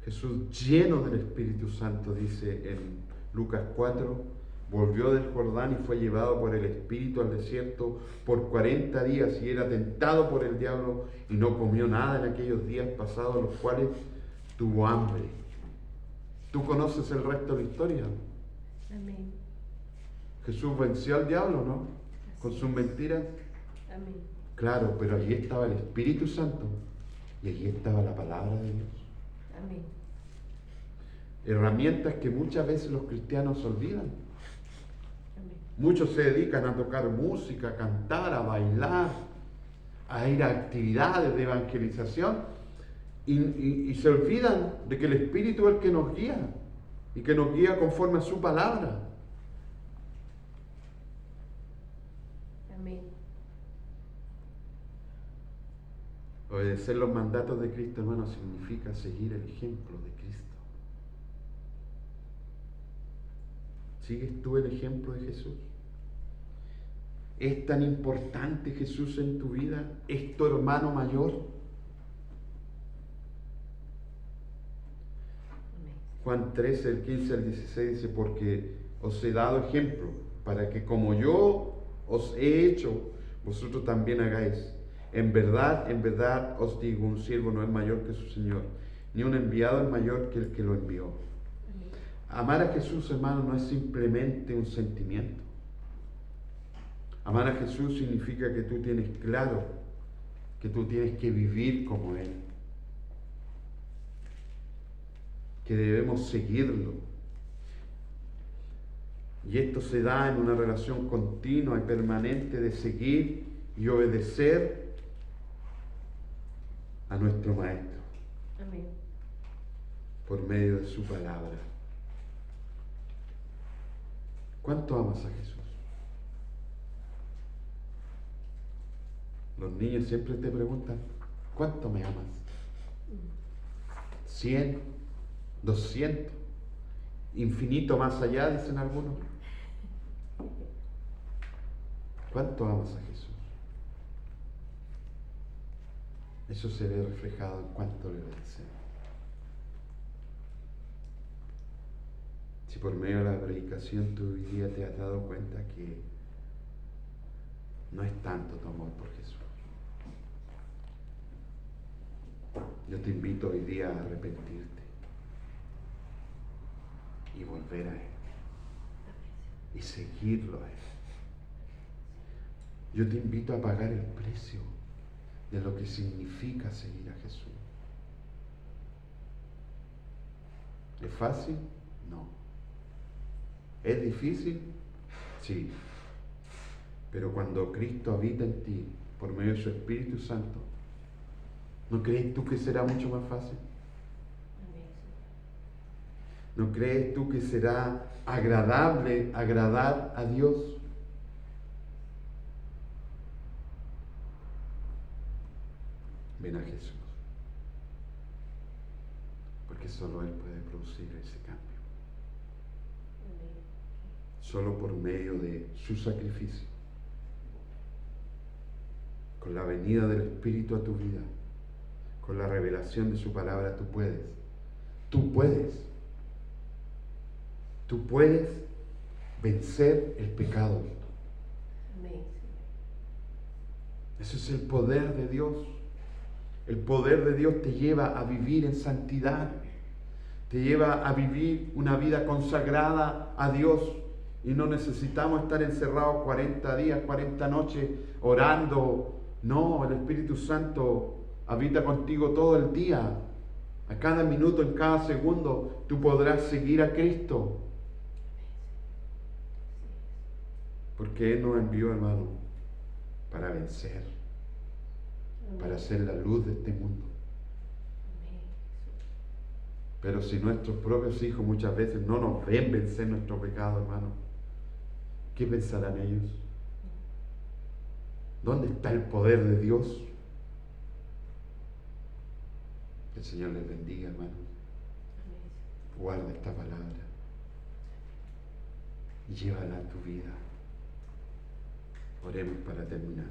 Jesús, lleno del Espíritu Santo, dice en Lucas 4, volvió del Jordán y fue llevado por el Espíritu al desierto por 40 días y era tentado por el diablo y no comió nada en aquellos días pasados, los cuales tuvo hambre. ¿Tú conoces el resto de la historia? Amén. Jesús venció al diablo, ¿no? Con sus mentiras. Amén. Claro, pero allí estaba el Espíritu Santo y allí estaba la palabra de Dios. Amén. Herramientas que muchas veces los cristianos olvidan. Amén. Muchos se dedican a tocar música, a cantar, a bailar, a ir a actividades de evangelización y se olvidan de que el Espíritu es el que nos guía y que nos guía conforme a su palabra. Amén. Obedecer los mandatos de Cristo, hermano, significa seguir el ejemplo de Cristo. ¿Sigues tú el ejemplo de Jesús? ¿Es tan importante Jesús en tu vida? ¿Es tu hermano mayor? Amén. Juan 13, el 15 al 16 dice, porque os he dado ejemplo para que como yo os he hecho, vosotros también hagáis. En verdad os digo, un siervo no es mayor que su Señor, ni un enviado es mayor que el que lo envió. Amén. Amar a Jesús, hermano, no es simplemente un sentimiento. Amar a Jesús significa que tú tienes claro que tú tienes que vivir como Él, que debemos seguirlo. Y esto se da en una relación continua y permanente de seguir y obedecer a nuestro Maestro Amén. por medio de su palabra. ¿Cuánto amas a Jesús? Los niños siempre te preguntan, ¿cuánto me amas? 100, 200, infinito más allá, dicen algunos. ¿Cuánto amas a Jesús? Eso se ve reflejado en cuánto le obedecemos. Si por medio de la predicación tú hoy día te has dado cuenta que no es tanto tu amor por Jesús, yo te invito hoy día a arrepentirte y volver a Él y seguirlo a Él. Yo te invito a pagar el precio de lo que significa seguir a Jesús. ¿Es fácil? No. ¿Es difícil? Sí. Pero cuando Cristo habita en ti por medio de su Espíritu Santo, ¿no crees tú que será mucho más fácil? ¿No crees tú que será agradable agradar a Dios? Ven a Jesús, porque solo Él puede producir ese cambio. Solo por medio de su sacrificio, con la venida del Espíritu a tu vida, con la revelación de su palabra, tú puedes vencer el pecado. Amén. Ese es el poder de Dios. El poder de Dios te lleva a vivir en santidad, te lleva a vivir una vida consagrada a Dios. Y no necesitamos estar encerrados 40 días, 40 noches orando. No, el Espíritu Santo habita contigo todo el día. A cada minuto, en cada segundo, tú podrás seguir a Cristo. Porque Él nos envió, hermano, para vencer, para ser la luz de este mundo. Pero si nuestros propios hijos muchas veces no nos ven vencer nuestro pecado, hermano, ¿qué pensarán ellos? ¿Dónde está el poder de Dios? Que el Señor les bendiga, hermano. Guarda esta palabra y llévala a tu vida. Oremos para terminar.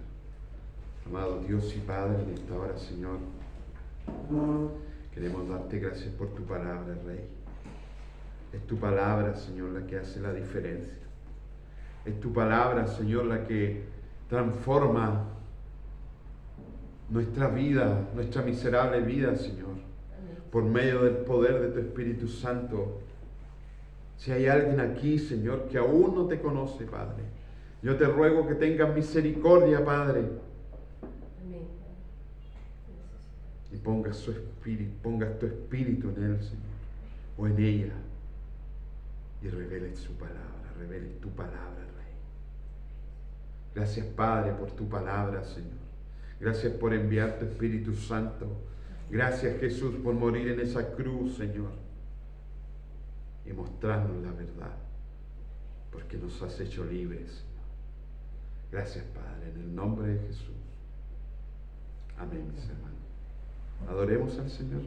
Amado Dios y Padre, en esta hora, Señor, queremos darte gracias por tu palabra, Rey. Es tu palabra, Señor, la que hace la diferencia. Es tu palabra, Señor, la que transforma nuestra vida, nuestra miserable vida, Señor, por medio del poder de tu Espíritu Santo. Si hay alguien aquí, Señor, que aún no te conoce, Padre, yo te ruego que tengas misericordia, Padre. Amén. Y pongas tu espíritu en él, Señor, o en ella, y reveles su palabra, reveles tu palabra, Rey. Gracias, Padre, por tu palabra, Señor. Gracias por enviar tu Espíritu Santo. Gracias, Jesús, por morir en esa cruz, Señor, y mostrarnos la verdad, porque nos has hecho libres, Señor. Gracias, Padre, en el nombre de Jesús. Amén, mis hermanos. Adoremos al Señor.